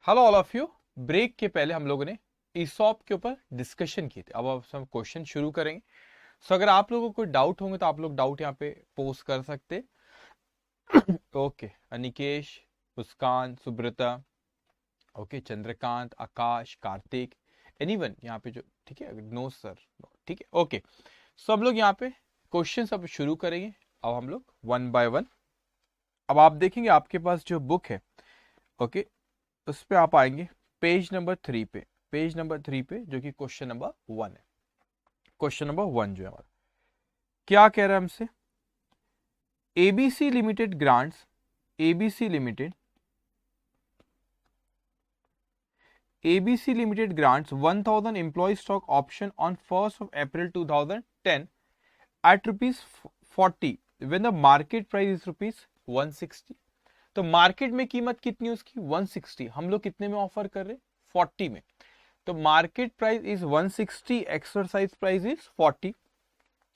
Hello all of you. Break के पहले हम लोगों ने ईसॉप के ऊपर डिस्कशन की थी। अब हम क्वेश्चन शुरू करेंगे। सो अगर आप लोगों को कोई डाउट होंगे तो आप लोग डाउट यहाँ पे पोस्ट कर सकते। ओके, अनिकेश, मुस्कान, सुब्रता, ओके, चंद्रकांत, आकाश, कार्तिक, एनीवन यहाँ पे जो, ठीक है, नो सर, ठीक है, ओके। सो हम लोग यहाँ पे क्वेश्चन अब शुरू करेंगे। अब हम लोग वन बाय वन। अब आप देखेंगे आपके पास जो बुक है, ओके, उस पे आप आएंगे पेज नंबर 3 पे। पेज नंबर 3 पे जो कि क्वेश्चन नंबर 1 है। क्वेश्चन नंबर 1 जो है हमारा, क्या कह रहा है हमसे? ABC limited grants, ABC limited, ABC limited grants 1000 employee stock option on 1st of April 2010 at rupees 40 when the market price is rupees 160। तो मार्केट में कीमत कितनी है उसकी? 160। हम लोग कितने में ऑफर कर रहे हैं? 40 में। तो market price is 160, exercise price is 40।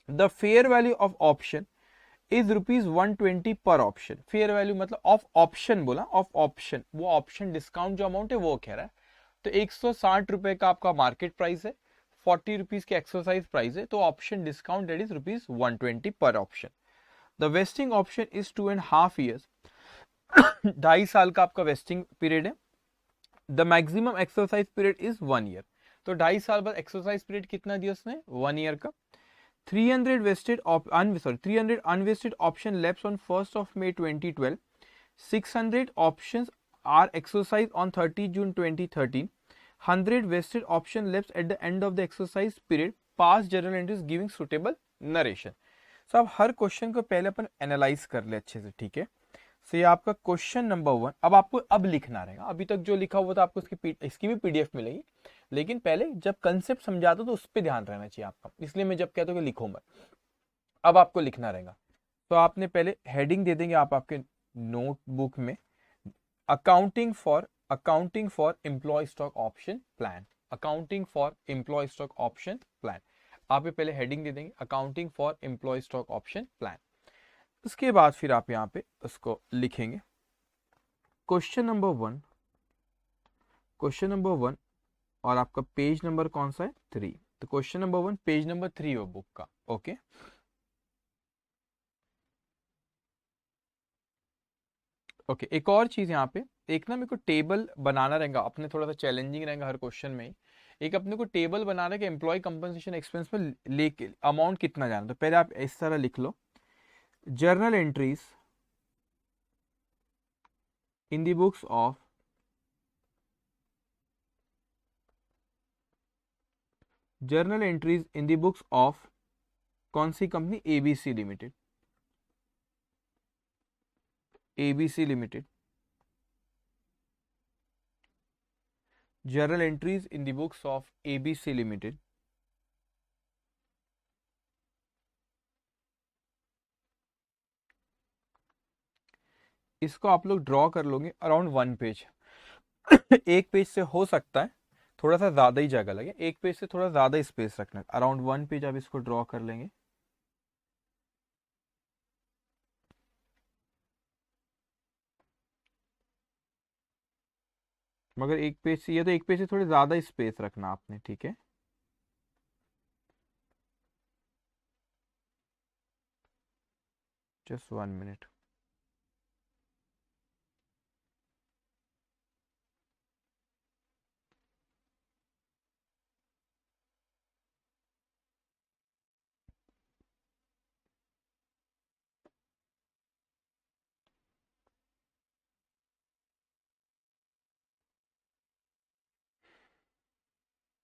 The fair value of option is rupees 120 पर ऑप्शन। फेयर वैल्यू मतलब ऑफ ऑप्शन बोला, ऑफ ऑप्शन, वो ऑप्शन डिस्काउंट जो अमाउंट है वो कह रहा है। तो 160 रुपए का आपका मार्केट प्राइस है, 40 रुपीज की एक्सरसाइज प्राइस है, तो option discount that is rupees 120 पर option. The wasting option is 2.5 years. 2.5 साल का आपका वेस्टिंग पीरियड है। The maximum exercise period is 1 year. तो 2.5 साल बाद एक्सरसाइज पीरियड कितना दिया उसने? 1 ईयर का। 300 vested 300 unvested option lapse on 1st of May 2012. 600 options are exercised on 30 June 2013. 100 vested option lapse at the end of the exercise period. Past journal entries giving suitable narration. So अब हर question को पहले अपन analyse कर ले अच्छे से, ठीक है। सो ये आपका क्वेश्चन नंबर 1। अब आपको अब लिखना रहेगा। अभी तक जो लिखा हुआ था आपको इसकी भी पीडीएफ मिलेगी, लेकिन पहले जब कंसेप्ट समझाता तो उस पर ध्यान रहना चाहिए आपका, इसलिए मैं जब कहता हूँ कि लिखो मत। अब आपको लिखना रहेगा। तो आपने पहले हेडिंग दे देंगे आप आपके नोटबुक में, accounting for employee stock option plan. Accounting for employee stock option plan, आप ये पहले हेडिंग दे देंगे, accounting for employee stock option plan. उसके बाद फिर आप यहाँ पे उसको लिखेंगे क्वेश्चन नंबर 1, क्वेश्चन नंबर 1, और आपका पेज नंबर कौन सा है? 3। तो क्वेश्चन नंबर 1 पेज नंबर 3 हो बुक का, ओके। ओके, एक और चीज यहाँ पे, एक ना मेरे को टेबल बनाना रहेगा अपने, थोड़ा सा चैलेंजिंग रहेगा हर क्वेश्चन में ही। एक अपने को टेबल बनाना है कि एम्प्लॉय कंपनसेशन एक्सपेंस में लेके अमाउंट कितना जाना। तो पहले आप इस तरह लिख लो, journal entries in the books of, journal entries in the books of कौन सी company? ABC limited, ABC limited. Journal entries in the books of ABC limited. इसको आप लोग ड्रॉ कर लोगे अराउंड 1 पेज। एक पेज से हो सकता है थोड़ा सा ज्यादा ही जगह लगे, एक पेज से थोड़ा ज्यादा स्पेस रखना है, अराउंड 1 पेज आप इसको ड्रॉ कर लेंगे। मगर एक पेज से, ये तो एक पेज से थोड़ी ज्यादा स्पेस रखना आपने, ठीक है। Just 1 minute.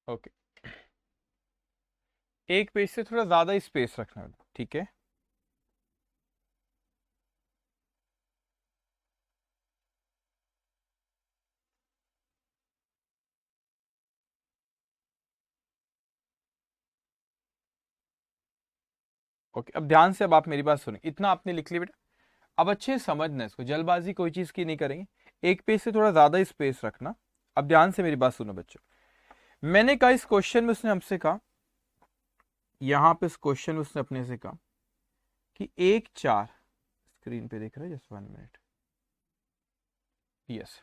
ओके, एक पेज से थोड़ा ज्यादा स्पेस रखना है, ठीक है। ओके, अब ध्यान से, अब आप मेरी बात सुनिए, इतना आपने लिख लिया बेटा। अब अच्छे से समझना इसको, जल्दबाजी कोई चीज की नहीं करेंगे। एक पेज से थोड़ा ज्यादा स्पेस रखना। अब ध्यान से मेरी बात सुनो बच्चों। मैंने कहा इस क्वेश्चन में उसने हमसे कहा, यहां पे इस क्वेश्चन में उसने अपने से कहा कि 1/4, स्क्रीन पे देख रहे हैं, जस्ट 1 मिनट, यस,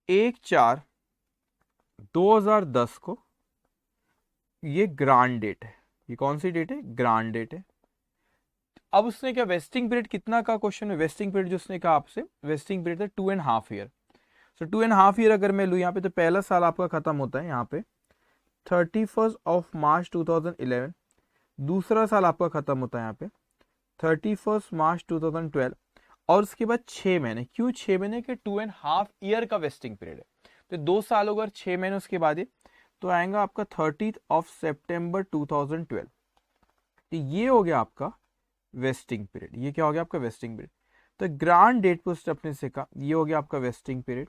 1/4/2010 को ये ग्रांड डेट है। ये कौन सी डेट है? ग्रांड डेट है। अब उसने क्या वेस्टिंग पीरियड कितना का क्वेश्चन में वेस्टिंग पीरियड जो उसने कहा आपसे, वेस्टिंग पीरियड था 2.5 ईयर। सो 2.5 ईयर अगर मैं लूँ यहाँ पे, तो पहला साल आपका खत्म होता है यहाँ पे 31 मार्च 2011। दूसरा साल आपका खत्म होता है यहाँ पे 31 मार्च 2012। और उसके बाद 6 महीने। क्यों 6 महीने के? 2.5 ईयर का वेस्टिंग पीरियड है, तो 2 साल होगा और 6 महीने उसके बाद ही, तो आएगा आपका 30 सितंबर 2012। तो ये हो गया आपका वेस्टिंग पीरियड। ये क्या हो गया आपका वेस्टिंग पीरियड। तो ग्रांड डेट पोस्ट अपने से का ये हो गया आपका वेस्टिंग पीरियड।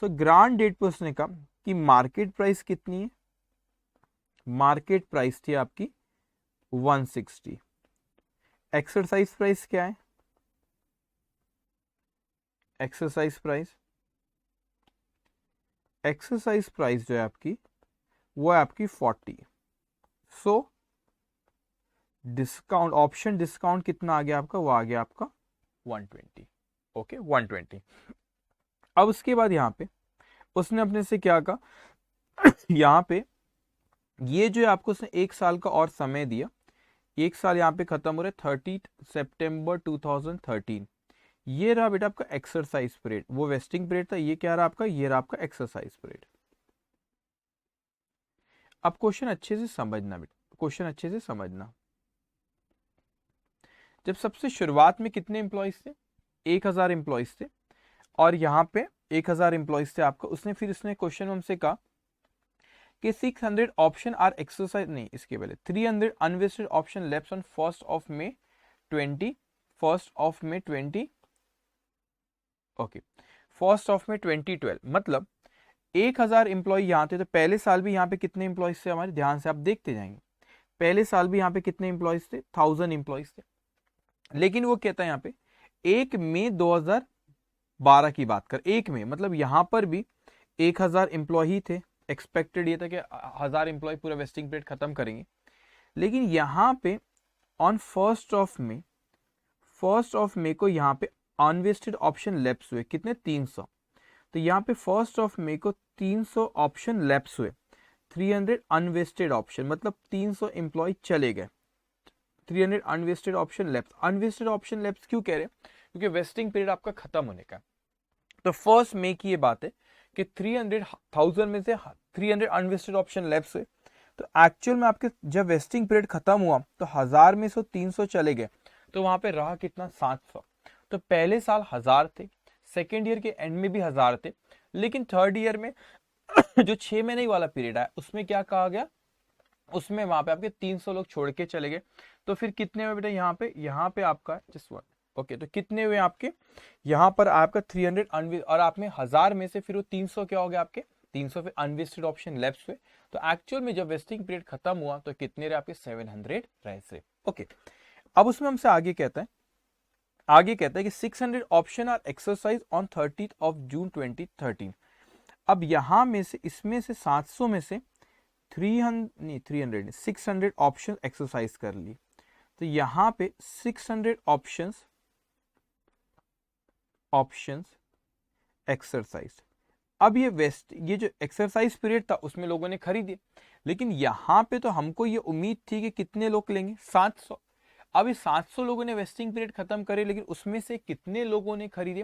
सो ग्रांड डेट पोस्ट ने कहा कि मार्केट प्राइस कितनी है? मार्केट प्राइस थी आपकी 160। एक्सरसाइज प्राइस क्या है? एक्सरसाइज प्राइस जो है आपकी, वो है आपकी 40। सो डिस्काउंट, ऑप्शन डिस्काउंट कितना आ गया आपका? वो आ गया आपका 120। ओके 120। अब उसके बाद यहां पे उसने अपने से क्या कहा यहां पे ये जो है आपको उसने 1 साल का और समय दिया। 1 साल यहाँ पे खत्म हो रहा है 30 सितंबर 2013। ये रहा बेटा आपका एक्सरसाइज पीरियड। वो वेस्टिंग पीरियड था, ये क्या रहा आपका? ये रहा आपका एक्सरसाइज पीरियड। अब क्वेश्चन अच्छे से समझना बेटा, क्वेश्चन अच्छे से समझना। जब सबसे शुरुआत में कितने एम्प्लॉयज थे? 1000 एम्प्लॉयज थे, और यहाँ पे 1000 एम्प्लॉयज थे आपका। उसने फिर उसने क्वेश्चन हमसे कहा कि 600 ऑप्शन आर एक्सरसाइज, नहीं इसके पहले 300 unvested option left on 1 of May 20 okay 1 of May 2012। मतलब 1000 एम्प्लॉय यहाँ थे, तो पहले साल भी यहाँ पे कितने एम्प्लॉयज थे हमारे? ध्यान से आप देखते जाएंगे। पहले साल भी यहाँ पे कितने एम्प्लॉयज थे? 1000 एम्प्लॉयज थे। लेकिन वो कहता है यहाँ पे 1 मई 2012 की बात कर, 1 मई, मतलब यहाँ पर भी 1000 एम्प्लॉय ही थे। एक्सपेक्टेड ये था कि 1000 एम्प्लॉय पूरा वेस्टिंग पीरियड खत्म करेंगे। लेकिन यहाँ पे ऑन 1 को यहाँ पे अनवेस्टेड ऑप्शन लैप्स हुए कितने? 300। तो यहाँ पे 1 को 300 ऑप्शन लैप्स हुए, 300 अनवेस्टेड ऑप्शन, मतलब 300 एम्प्लॉय चले गए। 300 unvested option lapse. Unvested option lapse क्यों कह रहे हैं? क्योंकि वेस्टिंग पीरियड आपका खत्म होने का। तो 1 मई की ये बात है कि 300,000 में से 300 अनवेस्टेड ऑप्शन लैप्स हुए। तो एक्चुअल में आपके जब वेस्टिंग पीरियड खत्म हुआ तो 1000 में से 300 चले गए, तो वहां पे रहा कितना? 700। तो पहले साल 1000 थे, सेकेंड ईयर के एंड में भी 1000 थे, लेकिन थर्ड ईयर में जो 6 महीने वाला पीरियड है उसमें क्या कहा गया? उसमें वहां पे आपके 300 लोग छोड़ के चले गए। तो फिर कितने हुए बेटा यहाँ पे आपका जस्ट वन। ओके, तो कितने हुए आपके? यहाँ पर आपका 300 अनवेस्ट, और आप में 1000 में से फिर वो 300 क्या हो गया आपके? 300 फिर अनवेस्टेड ऑप्शन लेफ्ट हुए। तो एक्चुअल में जब वेस्टिंग पीरियड खत्म हुआ तो कितने रहे आपके? 700 रहे। ओके, अब उसमें हमसे आगे कहता है कि 600 ऑप्शन आर एक्सरसाइज ऑन 30 जून 2013। अब यहां में से इसमें से 700 में से 600 ऑप्शन एक्सरसाइज कर ली। तो यहां पे 600 ऑप्शंस एक्सरसाइज। अब ये जो एक्सरसाइज पीरियड था उसमें लोगों ने खरीदे, लेकिन यहां पे तो हमको ये उम्मीद थी कि कितने लोग लेंगे? 700। अब ये 700 लोगों ने वेस्टिंग पीरियड खत्म करे, लेकिन उसमें से कितने लोगों ने खरीदे?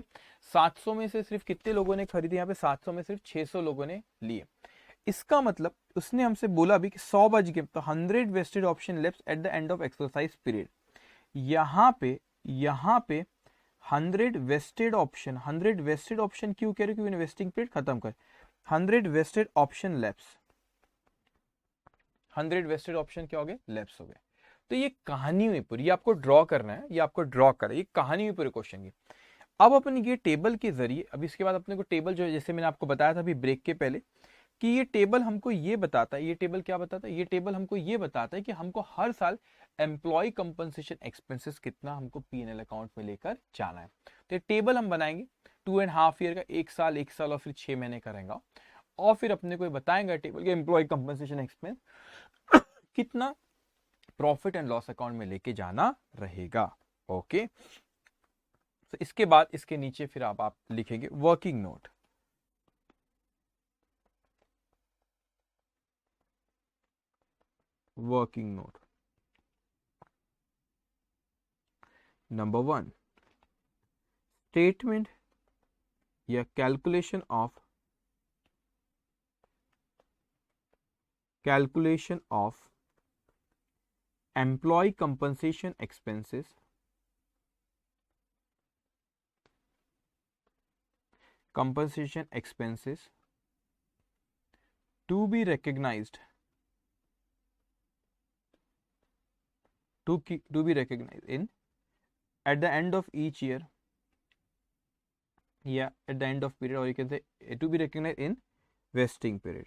700 में से सिर्फ कितने लोगों ने खरीदे? यहाँ पे 700 में सिर्फ 600 लोगों ने लिए। इसका मतलब उसने हमसे बोला भी कि 100 बज गए, तो 100 vested option left at the end of exercise period. यहाँ पे 100 वेस्टेड ऑप्शन क्यों कह रहे? क्योंकि वेस्टिंग पीरियड खत्म कर। 100 vested option lapse, 100 vested option क्या हो गए? लैप्स हो गए। तो ये कहानी हुई पूरी, ये आपको ड्रॉ करना है, ये आपको ड्रॉ करना है, ये कहानी हुई पूरे क्वेश्चन की। अब अपन ये टेबल के जरिए, अब इसके बाद अपने को टेबल जो है, जैसे मैंने आपको बताया था अभी ब्रेक के पहले, कि ये टेबल हमको ये बताता है, ये टेबल क्या बताता है? ये टेबल हमको ये बताता है कि हमको हर साल एम्प्लॉय कंपनसेशन एक्सपेंसेस कितना हमको P&L अकाउंट में लेकर जाना है। तो ये टेबल हम बनाएंगे 2.5 ईयर का, 1 साल और फिर 6 महीने का रहेगा, और फिर अपने को बताएंगे टेबल के एम्प्लॉय कंपनसेशन एक्सपेंस कितना प्रॉफिट एंड लॉस अकाउंट में लेके जाना रहेगा। ओके, तो इसके बाद इसके नीचे फिर आप लिखेंगे working note. Working note number 1, statement या calculation of employee compensation expenses, to be recognized in at the end of each year, yeah, at the end of period, or you can say to be recognized in vesting period.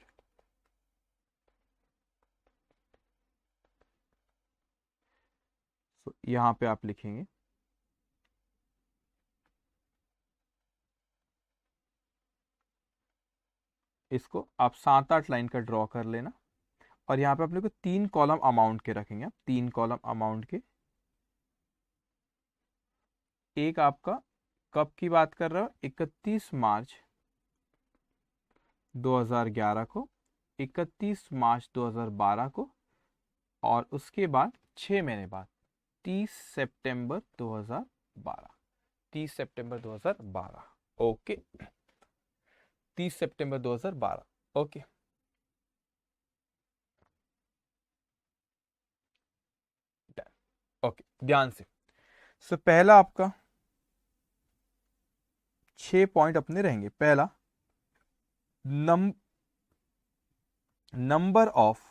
So यहाँ पे आप लिखेंगे इसको आप 7-8 line का draw कर लेना, और यहाँ पे अपने को 3 कॉलम अमाउंट के रखेंगे आप, 3 कॉलम अमाउंट के। एक आपका कब की बात कर रहा हूँ, 31 मार्च 2011 को, 31 मार्च 2012 को, और उसके बाद 6 महीने बाद 30 सितंबर 2012, 30 सितंबर 2012, ओके, 30 सितंबर 2012, ओके। ओके, ध्यान से। सो पहला आपका 6 पॉइंट अपने रहेंगे। पहला, number of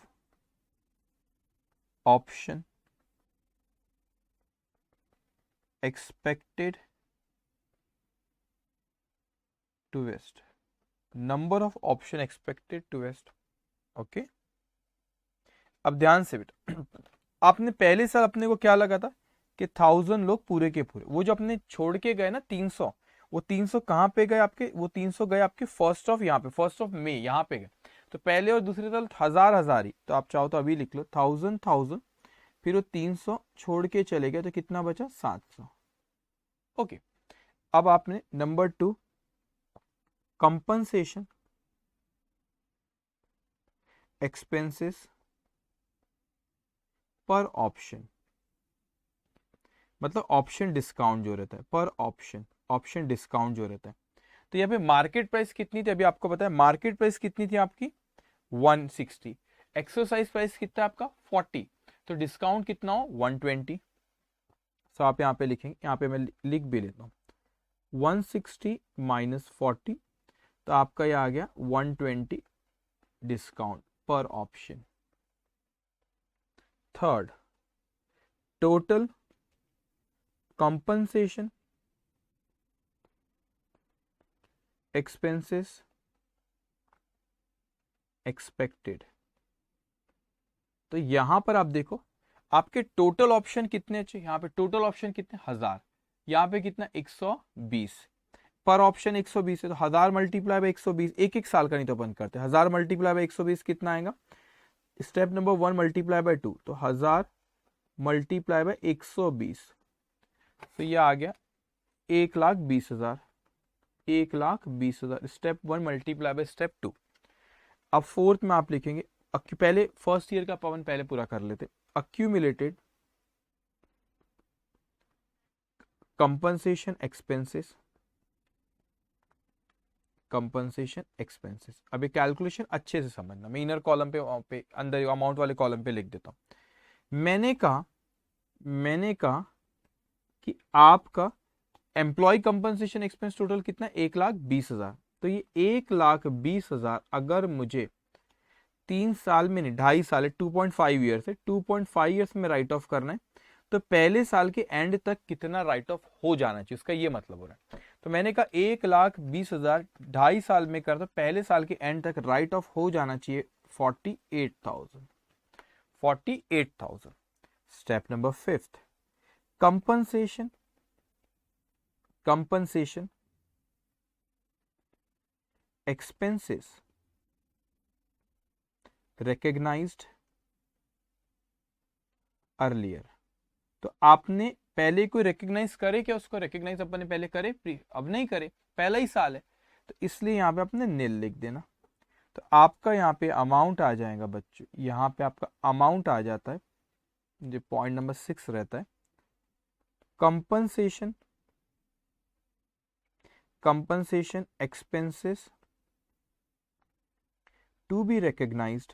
option expected to vest, number of option expected to vest, okay. अब ध्यान से बेटा, आपने पहले साल अपने को क्या लगा था कि 1000 लोग पूरे के पूरे, वो जो अपने छोड़ के गए ना 300, वो 300 कहाँ पे गए आपके, वो 300 गए आपके फर्स्ट ऑफ, यहाँ पे फर्स्ट ऑफ मई यहाँ पे गए। तो पहले और दूसरे साल 1000 ही, तो आप चाहो तो अभी लिख लो 1000, फिर वो 300 छोड़ के चले गए, तो कितना बचा 700, ओके। अब आपने नंबर 2, कंपनसेशन एक्सपेंसेस पर ऑप्शन, मतलब ऑप्शन डिस्काउंट जो रहता है, पर ऑप्शन डिस्काउंट जो रहता है। तो यहाँ पे मार्केट प्राइस कितनी थी, अभी आपको पता है मार्केट प्राइस कितनी थी आपकी 160, एक्सरसाइज प्राइस कितना है आपका 40, तो डिस्काउंट कितना हो 120। सो आप यहाँ पे लिखेंगे, यहाँ पे मैं लिख भी लेता हूँ 160 माइनस 40, तो आपका ये आ गया 120 डिस्काउंट पर option. Third, total compensation expenses expected, तो यहां पर आप देखो आपके टोटल ऑप्शन कितने चाहिए, यहाँ पे टोटल ऑप्शन कितने 1000, यहाँ पे कितना 120, पर ऑप्शन 120 है, तो 1000 मल्टीप्लाई बाय 120, एक साल का नहीं तो बंद करते, 1000 मल्टीप्लाई बाय 120 कितना आएगा, स्टेप नंबर 1 मल्टीप्लाई बाय 2, तो 1000 मल्टीप्लाई बाय 120, तो ये आ गया 1,20,000, 1,20,000, स्टेप 1 मल्टीप्लाई बाय स्टेप 2। अब फोर्थ में आप लिखेंगे, पहले फर्स्ट ईयर का पवन पहले पूरा कर लेते, अक्यूमुलेटेड कंपनसेशन एक्सपेंसेस, अभी कैलकुलेशन अच्छे से समझना, मैं इनर कॉलम पे अंदर अमाउंट वाले कॉलम पे लिख देता हूं। मैंने कहा कि आपका एम्प्लॉय कंपनसेशन एक्सपेंस टोटल कितना 1,20,000, तो ये 1,20,000 अगर मुझे 3 साल में नहीं 2.5 साल है, 2.5 ईयर्स है, 2.5 ईयर्स में राइट ऑफ करना है, तो पहले साल के एंड तक कितना राइट ऑफ हो जाना चाहिए, उसका ये मतलब हो रहा है। तो मैंने कहा 1,20,000 2.5 साल में कर, तो पहले साल के एंड तक राइट ऑफ हो जाना चाहिए 48,000। Step number 5, compensation expenses recognized earlier, तो आपने पहले कोई रिकग्नाइज करे क्या उसको? रिकग्नाइज अपन ने पहले करे? अब नहीं करे, पहला ही साल है, तो इसलिए यहाँ पे अपने नील लिख देना। तो आपका यहाँ पे अमाउंट आ जाएगा बच्चों, यहाँ पे आपका अमाउंट आ जाता है, जो पॉइंट नंबर 6 रहता है, compensation expenses to be recognized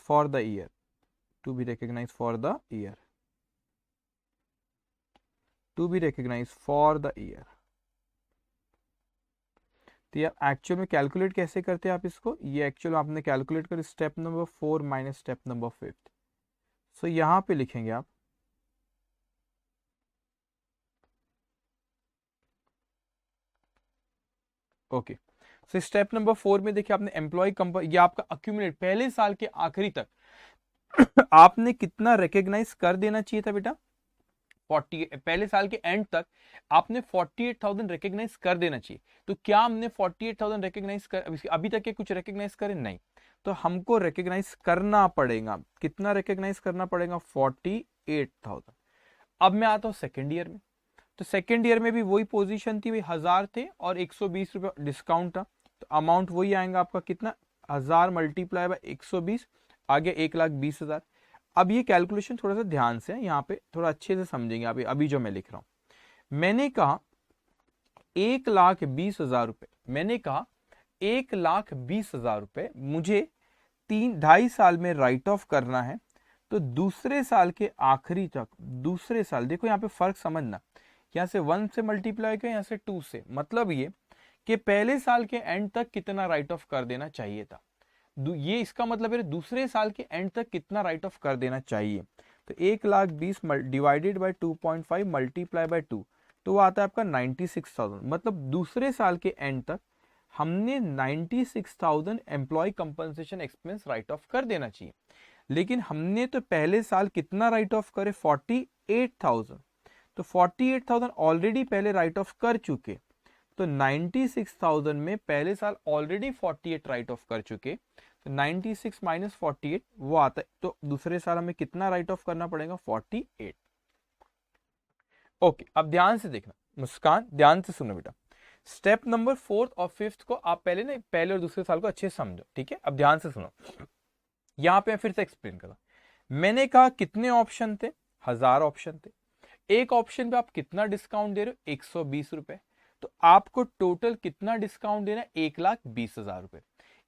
for the year, to be recognized for the year, to be recognized for the year। तो ये एक्चुअल में कैलकुलेट कैसे करते हैं आप इसको? ये एक्चुअल में आपने कैलकुलेट कर step number 4 minus step number 5। सो यहाँ पे लिखेंगे आप ओके। सो स्टेप नंबर 4 में देखिए आपने एम्प्लॉय कंपनी, ये आपका अक्यूमुलेट पहले साल के आखिरी तक आपने कितना रिकग्नाइज कर देना चाहिए था बेटा? 40, पहले साल के एंड तक आपने 48,000 रिकग्नाइज कर देना चाहिए। तो क्या हमने 48,000 रिकग्नाइज कर, अभी तक के कुछ रिकग्नाइज करें? नहीं। तो हमको रिकग्नाइज करना पड़ेगा, कितना रिकग्नाइज करना पड़ेगा? 48,000। अब मैं आता हूं सेकेंड ईयर में। तो सेकेंड ईयर में भी वही पोजीशन थी, 1000 थे और 120 रुपये डिस्काउंट था, तो अमाउंट वही आएगा आपका कितना? 1000 मल्टीप्लाई बाय 120, आगे 1,20,000। अब ये कैलकुलेशन थोड़ा सा ध्यान से है, यहाँ पे थोड़ा अच्छे से समझेंगे आप। अभी जो मैं लिख रहा हूं, मैंने कहा 1,20,000 रुपए, मैंने कहा 1,20,000 रुपए मुझे 2.5 साल में राइट ऑफ करना है। तो दूसरे साल के आखिरी तक, दूसरे साल, देखो यहाँ पे फर्क समझना, यहाँ से 1 से मल्टीप्लाई किया, यहाँ से 2 से, मतलब ये कि पहले साल के एंड तक कितना राइट ऑफ कर देना चाहिए था। ये इसका मतलब है दूसरे साल के एंड तक कितना राइट ऑफ कर देना चाहिए। तो 1,20,000 डिवाइडेड बाय 2.5 मल्टीप्लाई बाय 2, तो वो आता है आपका 96,000। मतलब दूसरे साल के एंड तक हमने 96,000 employ compensation expense right of कर देना चाहिए। लेकिन हमने तो पहले साल कितना राइट ऑफ करे? 48,000। तो 48,000 ऑलरेडी पहले राइट ऑफ कर चुके, तो 96,000 में पहले साल ऑलरेडी 48 राइट ऑफ कर चुके, तो 96 माइनस 48 वो आता है। तो दूसरे साल हमें कितना राइट ऑफ करना पड़ेगा? 48। ओके, अब ध्यान से देखना, मुस्कान ध्यान से सुनो बेटा। स्टेप नंबर 4 और 5 को आप पहले और दूसरे साल को अच्छे से समझो, ठीक है? अब ध्यान से सुनो, यहां पे मैं फिर से एक्सप्लेन करा। मैंने कहा कितने ऑप्शन थे? 1000 ऑप्शन थे। एक ऑप्शन पे आप कितना डिस्काउंट दे रहे हो? 120 रुपए। तो आपको टोटल कितना डिस्काउंट देना है? 1,20,000 रुपए।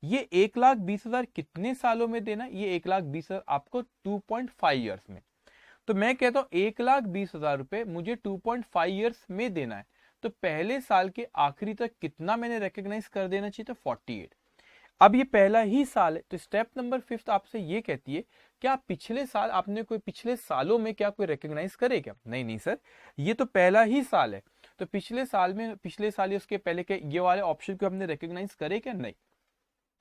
ये 1,20,000 कितने सालों में देना? ये 1,20,000 आपको 2.5 ईयर्स में। तो मैं कहता हूं 1,20,000 रुपए मुझे 2.5 ईयर्स में देना है। तो पहले साल के आखिरी तक कितना मैंने रिकॉग्नाइज कर देना चाहिए? तो 48। अब ये पहला ही साल है, तो स्टेप नंबर 5 आपसे ये कहती है क्या पिछले साल आपने कोई, पिछले सालों में क्या कोई रिकॉग्नाइज करे क्या? नहीं नहीं सर, ये तो पहला ही साल है। तो पिछले साल में, पिछले साल या उसके पहले के ये वाले ऑप्शन को हमने रिकॉग्नाइज करे क्या? नहीं,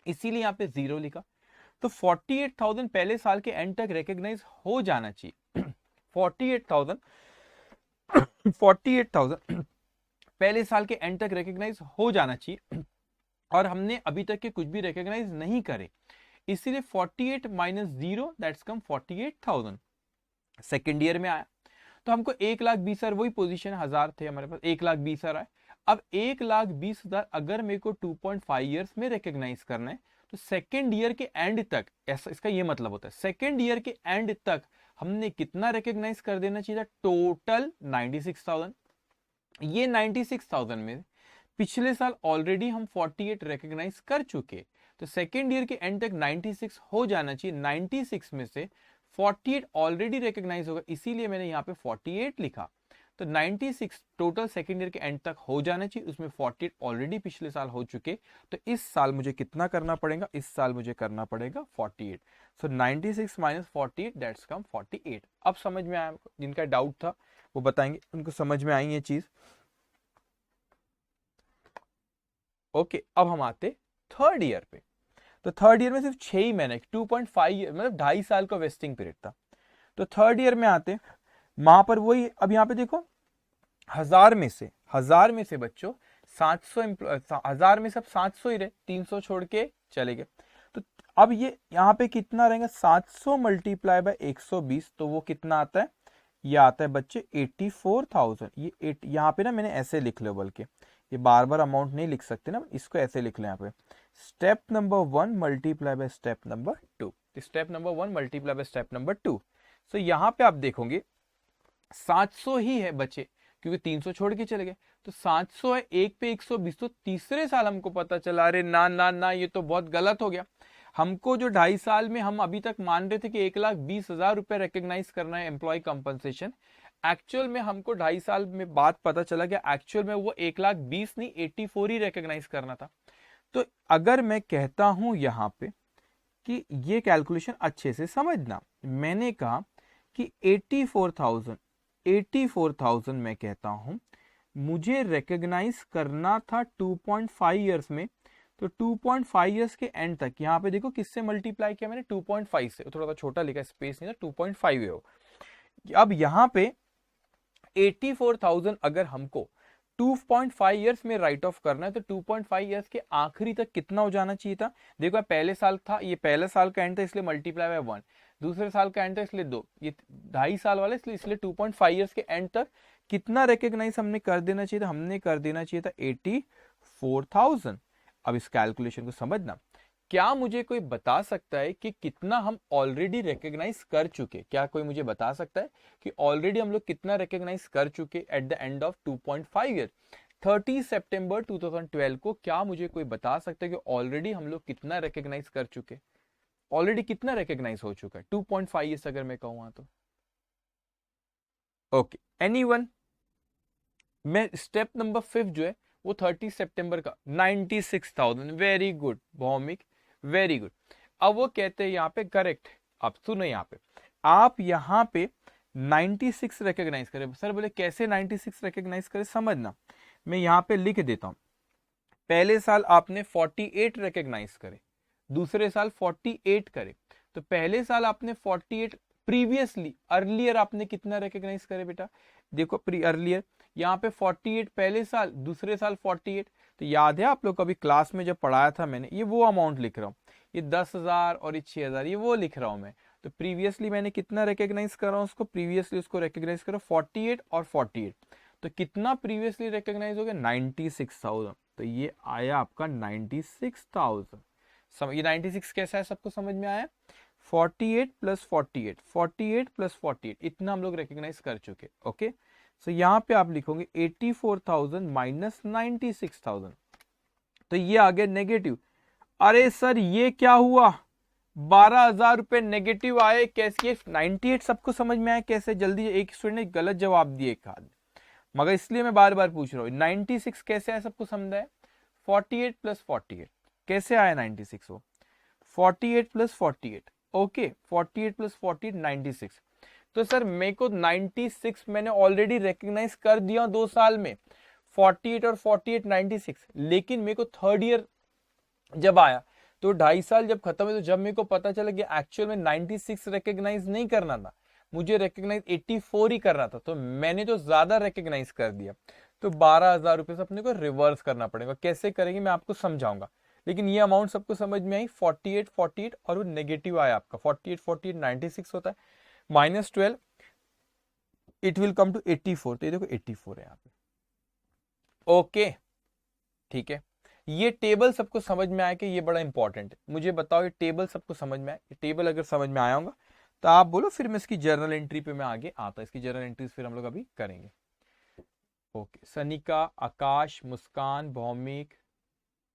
इसीलिए यहाँ पे 0 लिखा। तो 48,000 पहले साल के एंड तक रिकॉग्नाइज हो जाना चाहिए। 48,000 पहले साल के एंड तक रिकॉग्नाइज हो जाना चाहिए, और हमने अभी तक के कुछ भी रिकॉग्नाइज नहीं करे, इसीलिए 48 minus 0 that's come 48,000। Second year में आया तो हमको 1,20,000, वही पोजीशन 1000 थे हमारे पास, 1,20,000 आए। अब 1,20,000 अगर मेरे को 2.5 ईयर्स में रिकॉग्नाइज करना है, तो सेकेंड ईयर के एंड तक, ऐसा इसका ये मतलब होता है, सेकेंड ईयर के एंड तक हमने कितना रिकॉग्नाइज कर देना चाहिए था? टोटल 96,000। ये 96,000 में पिछले साल ऑलरेडी हम 48 रिकॉग्नाइज कर चुके, तो सेकेंड ईयर के एंड तक 96 हो जाना चाहिए। 96 में से 48 ऑलरेडी रिकॉग्नाइज होगा, इसीलिए मैंने यहाँ पे 48 लिखा। तो 96 टोटल सेकेंड ईयर के एंड तक हो जाना चाहिए, उसमें 48 ऑलरेडी पिछले साल हो चुके। तो इस साल मुझे कितना करना पड़ेगा? इस साल मुझे करना पड़ेगा 48। सो 96 माइनस 48 दैट्स कम 48। अब समझ में आया? जिनका डाउट था वो बताएंगे, उनको समझ में आई ये चीज? ओके, अब हम आते थर्ड ईयर पे। तो थर्ड ईयर में सिर्फ 6 ही महीने, 2.5 ईयर, मतलब 2.5 साल का वेस्टिंग पीरियड था। तो थर्ड ईयर में आते, वहां पर वही, अब यहाँ पे देखो 1000 में से बच्चों 700, 1000 में सब 700 ही रहे, 300 छोड़ के चले गए। तो अब ये यहाँ पे कितना रहेगा 700 मल्टीप्लाई बाय 120, तो वो कितना आता है, ये आता है बच्चे 84,000। ये यहाँ पे ना मैंने ऐसे लिख लो, बल्कि ये बार बार अमाउंट नहीं लिख सकते ना, इसको ऐसे लिख लें यहाँ पे, step number 1 multiply by step number 2, step number 1 multiply by step number 2। सो यहाँ पे आप देखोगे 700 ही है बच्चे, क्योंकि 300 छोड़ के चले गए, तो 700 है, एक पे 120, तो तीसरे साल हमको पता चला अरे ना ना ना ये तो बहुत गलत हो गया। हमको जो 2.5 साल में हम अभी तक मान रहे थे कि 1,20,000 रुपए रिकॉग्नाइज करना है एम्प्लॉय कंपनसेशन, एक्चुअल में हमको 2.5 साल में बात पता चला कि एक्चुअल में वो 1,20,000 नहीं 84 ही रिकॉग्नाइज करना था। तो अगर मैं कहता हूं यहां पे कि ये कैलकुलेशन अच्छे से समझना, मैंने कहा कि 84,000 मैं कहता हूं मुझे रिकॉग्नाइज करना था 2.5 ईयर्स में, तो 2.5 ईयर्स के एंड तक, यहाँ पे देखो किससे मल्टीप्लाई किया मैंने 2.5 से, थोड़ा सा छोटा लिखा स्पेस नहीं था, 2.5 है वो। अब यहाँ पे 84,000 अगर हमको 2.5 ईयर्स में राइट ऑफ करना है, तो 2.5 ईयर्स के आखिरी तक कितना हो जाना चाहिए था, देखो पहले साल था, ये पहले साल का एंड था इसलिए मल्टीप्लाई बाय 1, दूसरे साल का एंड था इसलिए 2, ये 2.5 साल वाला इसलिए 2.5 ईयर्स के एंड तक कितना रिकॉग्नाइज हमने कर देना चाहिए था, हमने कर देना चाहिए था 84,000। अब इस कैलकुलेशन को समझना, क्या मुझे कोई बता सकता है कि कितना हम ऑलरेडी रिकॉग्नाइज कर चुके, क्या कोई मुझे बता सकता है कि ऑलरेडी हम लोग कितना रिकॉग्नाइज कर चुके eight the end of 2.5 year 30 सितंबर 2012 को, क्या मुझे कोई बता सकता है कि ऑलरेडी हम लोग कितना रिकॉग्नाइज कर चुके, ऑलरेडी कितना रिकॉग्नाइज हो चुका है 2.5 ईयर्स अगर मैं कहूँ तो। Okay, anyone? मैं स्टेप नंबर 5 जो है वो 30 सितंबर का 96,000, very good Bhaumik, very good. अब वो कहते हैं यहाँ पे करेक्ट, अब सुनो यहाँ पे आप यहाँ पे 96 रिकॉग्नाइज करें। सर बोले कैसे 96 रिकॉग्नाइज करें, समझना, मैं यहाँ पे लिख देता हूँ। पहले साल आपने 48 रिकॉग्नाइज करे, दूसरे साल 48 करे, तो पहले साल आपने 48, प्रीवियसली अर्लियर आपने कितना रिकॉग्नाइज करे बेटा, देखो प्री अर्लियर यहाँ पे 48 पहले साल, दूसरे साल 48, तो याद है आप लोग को अभी क्लास में जब पढ़ाया था मैंने, ये वो अमाउंट लिख रहा हूँ, ये 10,000 और ये 6,000, ये वो लिख रहा हूँ मैं। तो प्रीवियसली मैंने कितना रिकॉग्नाइज कर रहा हूँ उसको, प्रीवियसली उसको रिकॉग्नाइज करो 48 और 48, तो कितना प्रीवियसली रिकॉग्नाइज हो गया 96,000, तो ये आया आपका 96,000। ये 96 कैसा है सबको समझ में आया, 48 प्लस 48, 48 प्लस 48, इतना हम लोग रिकॉग्नाइज कर चुके। ओके, सो यहाँ पे आप लिखोगे 84,000 माइनस 96,000, तो ये आ गया नेगेटिव। अरे सर ये क्या हुआ, 12,000 रुपए नेगेटिव आए कैसे, 98 सबको समझ में आया कैसे, जल्दी एक स्टूडेंट ने गलत जवाब दिए एक आध, मगर इसलिए मैं बार बार पूछ रहा हूँ 96 कैसे आया सबको समझ है, 48 प्लस 48 कैसे आया 96, वो 48 प्लस 48, ओके 48 प्लस 48 96। तो सर मेरे को 96 मैंने ऑलरेडी रिकॉग्नाइज कर दिया 2 साल में, 48 और 48 96, लेकिन मेरे को थर्ड ईयर जब आया तो 2.5 साल जब खत्म है, तो जब मेरे को पता चला कि एक्चुअल में 96 रिकॉग्नाइज नहीं करना था, मुझे रिकॉग्नाइज 84 ही करना था, तो मैंने तो ज्यादा रिकॉग्नाइज कर दिया, तो 12,000 रुपए से अपने को रिवर्स करना पड़ेगा। कैसे करेंगे मैं आपको समझाऊंगा, लेकिन ये अमाउंट सबको समझ में आई, 48 48 और वो नेगेटिव आया आपका 48 48 96 होता है, -12 इट विल कम टू 84, तो ये देखो 84 है यहाँ पे। ओके ठीक है, ये टेबल सबको समझ में आया कि ये बड़ा इंपॉर्टेंट है, मुझे बताओ ये टेबल सबको समझ में आया, ये टेबल अगर समझ में आया होगा तो आप बोलो, फिर मैं इसकी जर्नल एंट्री पे मैं आगे आता, इसकी जर्नल एंट्रीज फिर हम लोग अभी करेंगे। Okay, Sanika, Akash, Muskan, Bhaumik,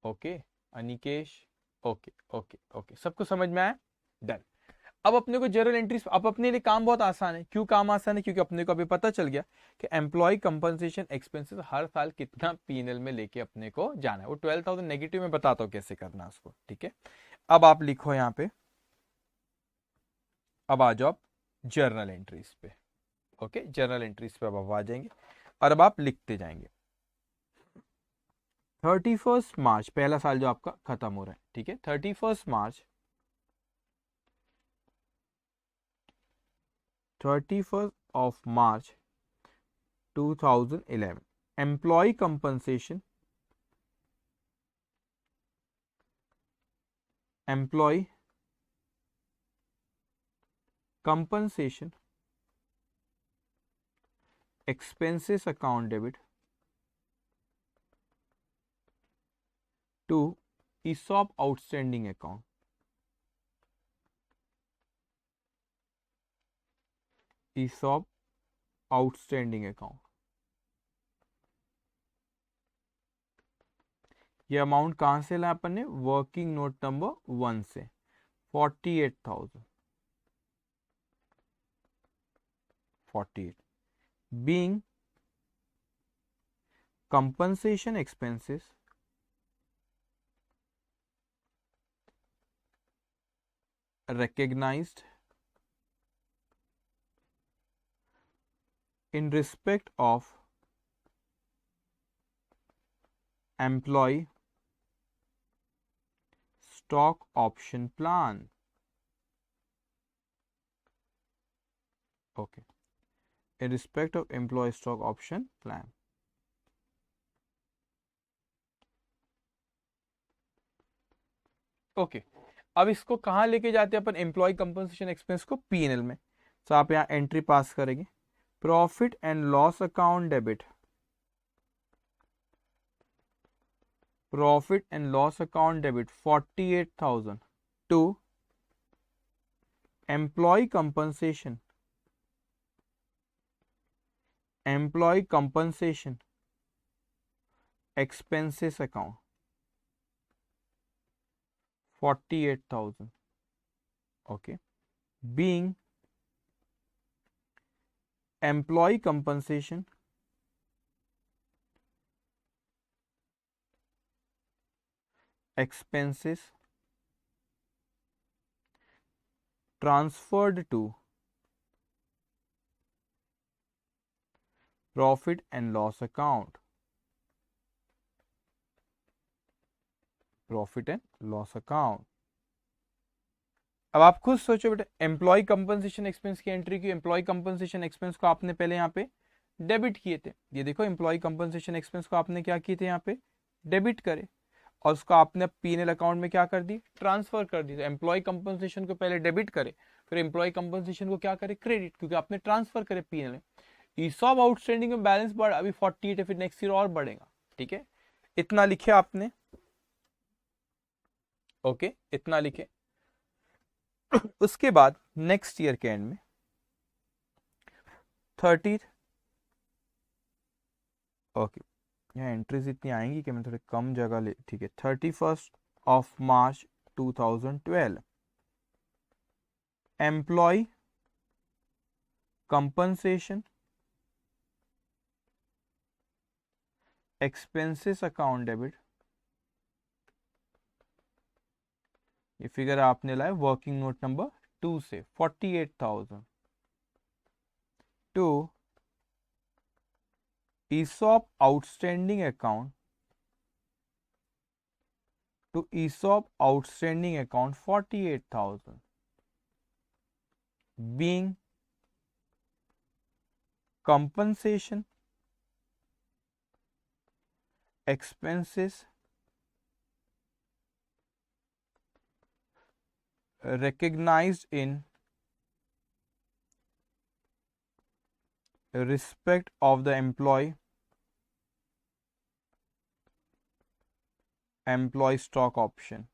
okay Anikesh, okay okay okay, सबको समझ में आया, डन। अब अपने को जर्नल एंट्रीज, अब अपने लिए काम बहुत आसान है, क्यों काम आसान है, क्योंकि अपने को अभी पता चल गया कि एम्प्लॉय कंपनसेशन एक्सपेंसेस हर साल कितना पीएनएल में लेके अपने को जाना है, वो 12,000 नेगेटिव में बताता हूँ कैसे करना है उसको, ठीक है। अब आप लिखो यहाँ पे, अब आ जाओ आप जर्नल एंट्रीज पे, ओके जर्नल एंट्रीज पे अब आप आ जाएंगे और अब आप लिखते जाएंगे 31 मार्च, पहला साल जो आपका खत्म हो रहा है, ठीक है, 31 मार्च 31st of March 2011, employee compensation, employee compensation expenses account debit to ESOP outstanding account. ESOP outstanding account. ये अमाउंट कहाँ से लाया अपन ने? वर्किंग नोट नंबर 1 से 48,000. 48 being compensation expenses recognized in respect of employee stock option plan. Okay, in respect of employee stock option plan. Okay अब इसको कहाँ लेके जाते हैं अपन? एम्प्लॉय कंपनसेशन एक्सपेंस को पीएनएल में. तो आप यहाँ एंट्री पास करेंगे. Profit and loss account debit. Profit and loss account debit 48,000 to employee compensation. Employee compensation expenses account 48,000. Okay, being employee compensation expenses transferred to profit and loss account. Profit and loss account. अब आप खुद सोचो बेटा, employ compensation expense की entry की. Employ compensation expense को आपने पहले यहाँ पे डेबिट किए थे. ये देखो, एम्प्लॉय कंपनसेशन एक्सपेंस को आपने क्या किए थे? यहाँ पे डेबिट करे और उसको आपने पीएनएल अकाउंट में क्या कर दी? ट्रांसफर कर दी. तो एम्प्लॉय कंपनसेशन को पहले डेबिट करे, फिर एम्प्लॉय कंपनसेशन को क्या करे? क्रेडिट, क्योंकि आपने ट्रांसफर करे पीएनएल में. ईसॉप आउटस्टैंडिंग में बैलेंस बढ़ अभी 48 है, फिर नेक्स्ट ईयर और बढ़ेगा. ठीक है, इतना लिखे आपने. ओके, इतना लिखे. उसके बाद नेक्स्ट ईयर के एंड में 30. ओके, यहाँ एंट्रीज इतनी आएंगी कि मैं थोड़ी कम जगह ले. ठीक है, 31 मार्च 2012 employ compensation expenses account debit. ये फिगर आपने लाया वर्किंग नोट नंबर 2 से 48,000 to ESOP outstanding account to ESOP outstanding account 48,000 being compensation expenses recognized in respect of the employee stock option.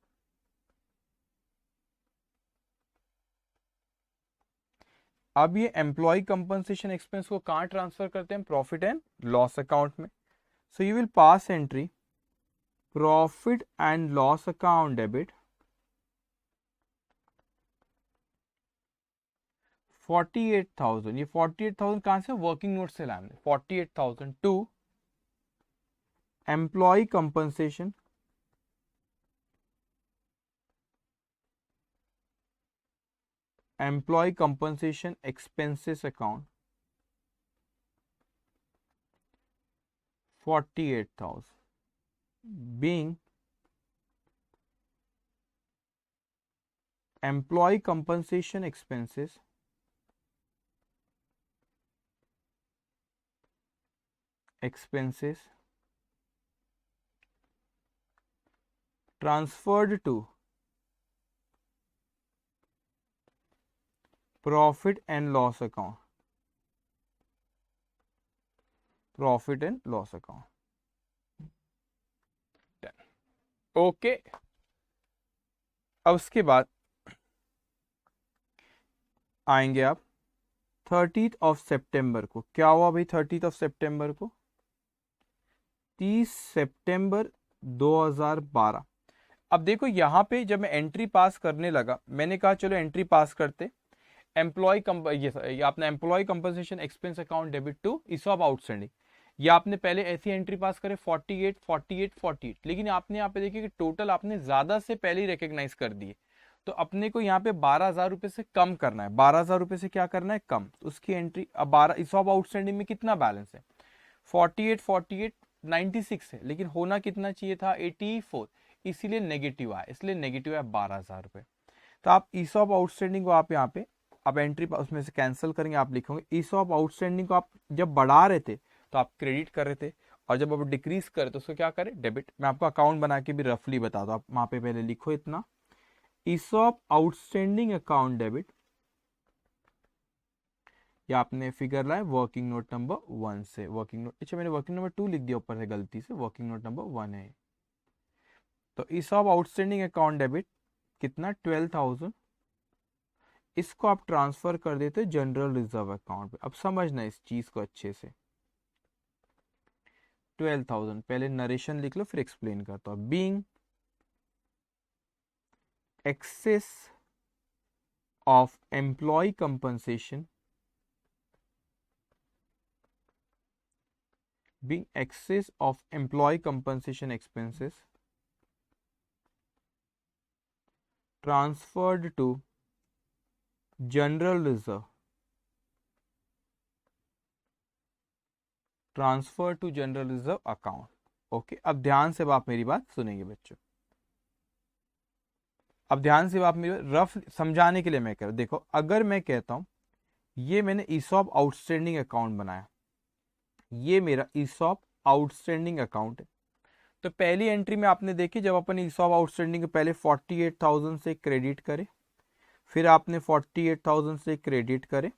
अब ये एम्प्लॉय कंपनसेशन एक्सपेंस को कहाँ transfer करते हैं? प्रॉफिट एंड लॉस अकाउंट में. So you will pass entry profit and loss account debit 48,000. ये 48,000 कहाँ से? वर्किंग नोट से लाए. 48,000 to employee compensation expenses account 48,000 being employee compensation expenses transferred to profit and loss account, profit and loss account. Okay, अब उसके बाद आएंगे आप 30 ऑफ सितंबर को। क्या हुआ भाई 30 ऑफ सितंबर को? 30 सितंबर 2012। अब देखो यहाँ पे जब मैं एंट्री पास करने लगा, मैंने कहा चलो एंट्री पास करते, एम्प्लॉय ये आपने employee compensation expense account debit to ESOP outstanding, ये आपने पहले ऐसी एंट्री पास करे 48 48 48, लेकिन आपने यहाँ पे देखिए कि टोटल आपने ज्यादा से पहले ही रिकॉग्नाइज कर दिए। तो अपने को यहाँ पे 12,000 रुपए से कम करना है, 12,000 रुपए से क्या करना है कम, तो उसकी एंट्री अब 12 ईसॉप आउटस्टैंडिंग में कितना बैलेंस है 48 48 96 है, लेकिन होना कितना चाहिए था 84, इसीलिए नेगेटिव आया, इसलिए नेगेटिव है 12,000 रुपए। तो आप ईसॉप आउटस्टैंडिंग को आप यहाँ पे आप एंट्री उसमें से कैंसिल करेंगे, आप लिखोगे ईसॉप आउटस्टैंडिंग को आप जब बढ़ा रहे थे तो आप क्रेडिट कर रहे थे, और जब आप डिक्रीज करें तो उसको क्या करें डेबिट। मैं आपको अकाउंट बना के भी रफली बता दो, आप वहां पे पहले लिखो इतना ईसॉप आउटस्टैंडिंग अकाउंट डेबिट, या आपने फिगर लाए वर्किंग नोट नंबर 1 से, वर्किंग नोट, अच्छा मैंने वर्किंग नंबर 2 लिख दिया ऊपर से गलती से, वर्किंग नोट नंबर 1 है। तो ईसॉप आउटस्टैंडिंग अकाउंट डेबिट कितना 12,000, इसको आप ट्रांसफर कर देते जनरल रिजर्व अकाउंट पे। अब समझना इस चीज को अच्छे से, 12,000 पहले नरेशन लिख लो फिर एक्सप्लेन करता हूं। Being excess of employee compensation, being excess of employee compensation expenses transferred to general reserve, transfer to general reserve account. Okay, अब ध्यान से आप मेरी बात सुनेंगे बच्चों, अब ध्यान से आप मेरी रफ समझाने के लिए मैं कह रहा हूं। देखो अगर मैं कहता हूं ये मैंने ईसॉप आउटस्टैंडिंग अकाउंट बनाया, ये मेरा ईसॉप आउटस्टैंडिंग अकाउंट है, तो पहली एंट्री में आपने देखी जब अपन ईसॉप आउटस्टैंडिंग पहले 48,000 से क्रेडिट करे, फिर आपने 48,000 से क्रेडिट करे,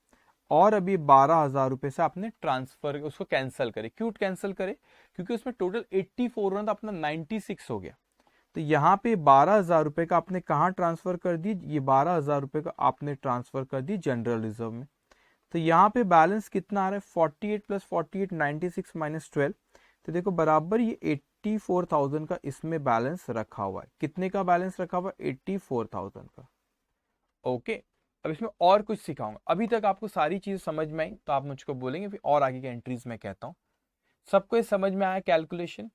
और अभी 12,000 रुपए से आपने ट्रांसफर उसको कैंसिल करे। क्यों कैंसिल करे, क्योंकि उसमें टोटल 84 रहा था, अपना 96 हो गया। तो यहाँ पे 12,000 रुपए का आपने कहाँ ट्रांसफर कर दी, ये 12,000 रुपए का आपने ट्रांसफर कर दी जनरल रिजर्व में। तो यहाँ पे बैलेंस कितना आ रहा है 48 प्लस 48 96 माइनस 12, तो देखो बराबर ये 84,000 का इसमें बैलेंस रखा हुआ है। कितने का बैलेंस रखा हुआ है 84,000 का। ओके, अब इसमें और कुछ सिखाऊंगा, अभी तक आपको सारी चीज समझ में आई तो आप मुझको बोलेंगे, फिर और आगे के एंट्रीज में कहता हूं। सबको ये समझ में आया कैलकुलेशन,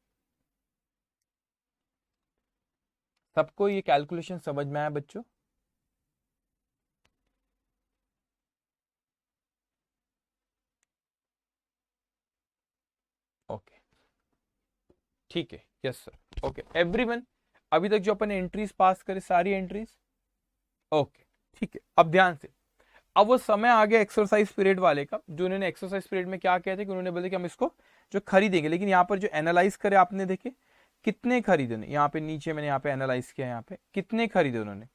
सबको ये कैलकुलेशन समझ में आया बच्चों? ओके ठीक है, यस सर, ओके एवरीवन, अभी तक जो अपन एंट्रीज पास करे सारी एंट्रीज ओके ठीक है। अब ध्यान से, अब वो समय आ गया एक्सरसाइज पीरियड वाले का, जो उन्होंने एक्सरसाइज पीरियड में क्या कहते कि उन्होंने बोले कि हम इसको जो खरीदेंगे, लेकिन यहाँ पर जो एनालाइज करे आपने देखे कितने खरीदे, यहाँ पे नीचे मैंने यहाँ पे एनालाइज किया, यहाँ पे कितने खरीदे उन्होंने,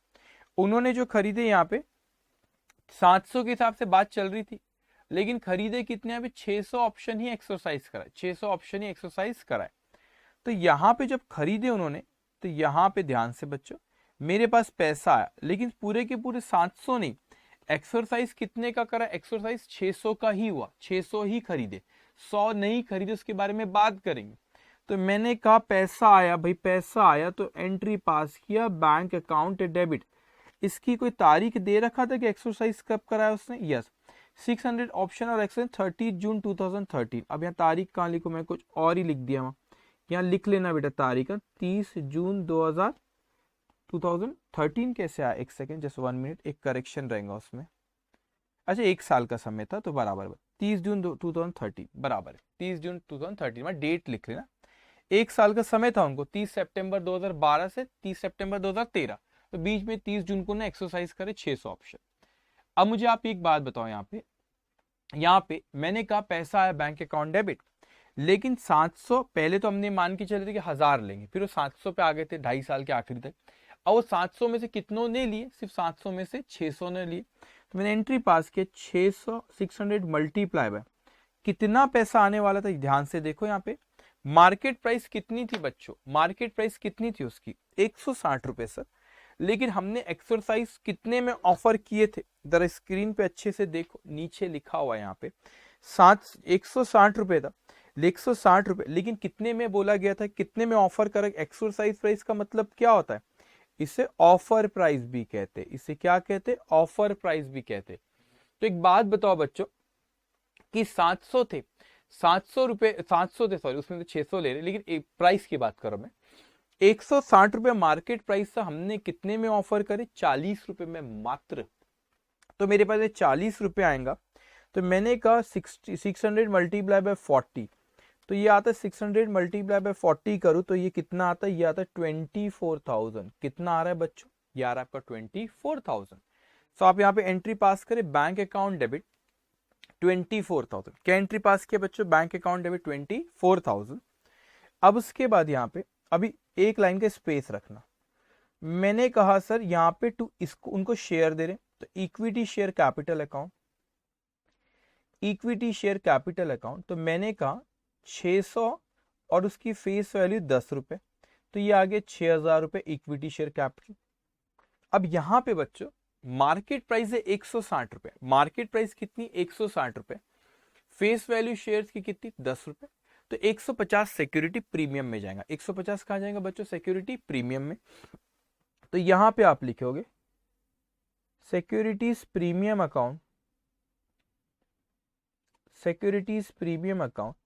उन्होंने जो खरीदे यहाँ पे 700 के हिसाब से बात चल रही थी, लेकिन खरीदे कितने, यहाँ पे 600 ऑप्शन ही एक्सरसाइज कराए, 600 ऑप्शन ही एक्सरसाइज कराए। तो यहाँ पे जब खरीदे उन्होंने, तो यहाँ पे ध्यान से बच्चों, मेरे पास पैसा आया, लेकिन पूरे के पूरे 700 नहीं, एक्सरसाइज कितने का करा, एक्सरसाइज 600 का ही हुआ, 600 ही खरीदे, 100 नहीं खरीदे, उसके बारे में बात करेंगे। तो मैंने कहा पैसा आया भाई, पैसा आया तो एंट्री पास किया, बैंक अकाउंट डेबिट, इसकी कोई तारीख दे रखा था कि एक्सरसाइज कब कराया उसने, यस 600 ऑप्शन और एक्सरसाइज 30 जून 2013। अब यहाँ तारीख कहाँ लिखूं, मैं कुछ और ही लिख दिया वहां, यहाँ लिख लेना बेटा तारीख 30 जून 2013 कैसे आया, एक सेकेंड जस्ट 1 मिनट, एक करेक्शन रहेगा उसमें। अच्छा 1 साल का समय था तो बराबर 30 जून 2013 बराबर है, 30 जून 2013 में डेट लिख लेना। 1 साल का समय था उनको, 30 सितंबर 2012 से 30 सितंबर 2013, तो बीच में 30 जून को ना एक्सरसाइज करे 600 ऑप्शन। अब मुझे आप एक बात बताओ, यहाँ पे मैंने कहा पैसा आया बैंक अकाउंट डेबिट, लेकिन 700 पहले तो हमने मान के चले थे कि 1000 लेंगे, फिर वो 700 पे आ गए थे 2.5 साल के आखिरी तक। अब वो 700 में से कितनों ने लिए, सिर्फ 700 में से 600 ने लिए, तो मैंने एंट्री पास किया 600 मल्टीप्लाई बाय कितना पैसा आने वाला था, ध्यान से देखो यहाँ पे मार्केट प्राइस कितनी थी बच्चों, मार्केट प्राइस कितनी थी उसकी 160 रुपए सर, लेकिन हमने एक्सरसाइज कितने में ऑफर किए थे, जरा स्क्रीन पे अच्छे से देखो, नीचे लिखा हुआ है यहाँ पे 160 रुपए था, 160 रुपए, लेकिन कितने में बोला गया था, कितने में ऑफर कर, एक्सरसाइज प्राइस का मतलब क्या होता है, इसे ऑफर प्राइस भी कहते हैं, इसे क्या कहते हैं, ऑफर प्राइस भी कहते हैं। तो एक बात बताओ बच्चों कि 700 थे, 700 रुपए, 700 थे सॉरी, उसमें तो 600 ले रहे, लेकिन प्राइस की बात करो मैं, 160 रुपए मार्केट प्राइस था, हमने कितने में ऑफर करे, 40 रुपए में मात्र। तो मेरे पास 40 रुपए आएगा, तो मैंने कहा 600 मल्टीप्लाई बाय 40, तो ये आता है 600 मल्टीप्लाई बाय 40 करूं तो ये कितना आता है, ये आता है 24,000। कितना आ रहा है बच्चों, ये आ रहा है आपका 24,000। तो आप यहाँ पे एंट्री पास करें बैंक अकाउंट डेबिट 24,000। क्या एंट्री पास किया बच्चों, बैंक अकाउंट डेबिट 24,000। अब उसके बाद यहाँ पे अभी एक लाइन का स्पेस रखना, मैंने कहा सर यहाँ पे टू इसको उनको शेयर दे रहे, तो equity share capital account, equity share capital account, तो मैंने कहा 600 और उसकी फेस वैल्यू 10 रुपए, तो ये आ गया 6,000 रुपए इक्विटी शेयर कैपिटल। अब यहां पे बच्चों मार्केट प्राइस है 160 रुपए, मार्केट प्राइस कितनी 160 रुपए, फेस वैल्यू शेयर्स की कितनी 10 रुपए, तो 150 सिक्योरिटी प्रीमियम में जाएगा। 150 कहां जाएगा बच्चों, सिक्योरिटी प्रीमियम में। तो यहां पे आप लिखोगे securities premium account, securities premium account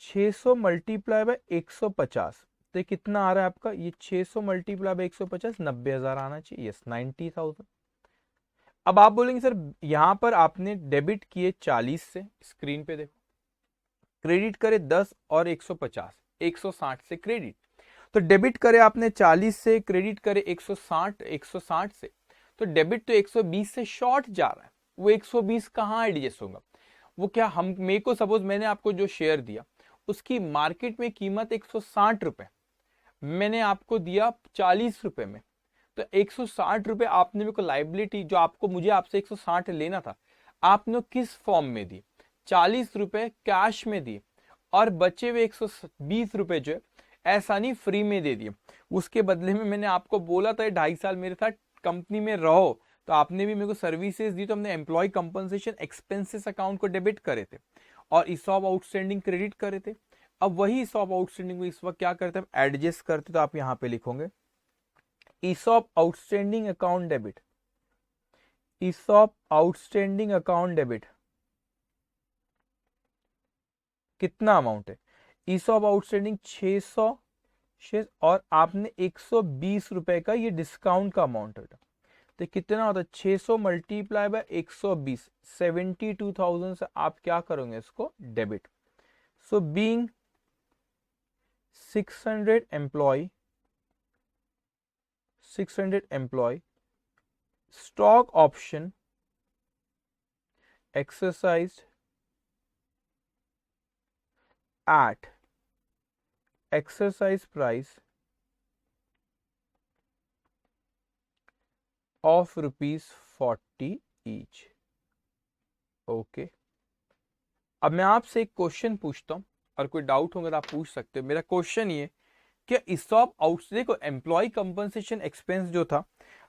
600 multiply by 150, तो ये कितना आ रहा है आपका, ये 600 मल्टीप्लाई बाय 150 90,000 आना चाहिए, यस 90,000। अब आप बोलेंगे सर यहां पर आपने डेबिट किए 40 से, स्क्रीन पे देखो, क्रेडिट करे 10 और 150, 160 से क्रेडिट, तो डेबिट करे आपने 40 से, क्रेडिट करे 160 से, तो डेबिट तो 120 से शॉर्ट जा रहा है, वो 120 कहां एडजस्ट होगा, वो क्या हम, मेरे को सपोज मैंने आपको जो शेयर दिया उसकी मार्केट में कीमत 160 रुपए, मैंने आपको दिया 40 रुपए में, तो 160 रुपए आपने मेरे को लाइबिलिटी जो आपको मुझे आपसे 160 लेना था, आपने किस फॉर्म में दी, 40 रुपए कैश में दिए, और बचे हुए 120 रुपए जो है ऐसा नहीं फ्री में दे दिए। उसके बदले में मैंने आपको बोला था 2.5 साल मेरे साथ कंपनी में रहो, तो आपने भी मेरे को सर्विसेज दी, तो हमने एम्प्लॉय कंपनसेशन एक्सपेंसेस अकाउंट को डेबिट करे थे और ईसॉप आउटस्टैंडिंग क्रेडिट करे थे। अब वही ईसॉप आउटस्टैंडिंग को इस वक्त क्या करते हैं, एडजस्ट करते, तो आप यहां पे लिखोगे ESOP outstanding account debit, ESOP outstanding account debit कितना अमाउंट है, ईसॉप आउटस्टैंडिंग 600 शेयर, और आपने 120 रुपए का ये डिस्काउंट का अमाउंट है, तो कितना होता है 600 मल्टीप्लाई बाय 120, 72,000 से आप क्या करोगे इसको debit. So being 600 employee, 600 employee, stock option exercised at exercise price of ₹40 each। Okay, अब मैं आपसे एक क्वेश्चन पूछता हूं, और कोई डाउट होगा तो आप पूछ सकते हो। मेरा क्वेश्चन ये, क्या ईसॉप आउट, देखो एम्प्लॉय कंपनसेशन एक्सपेंस जो था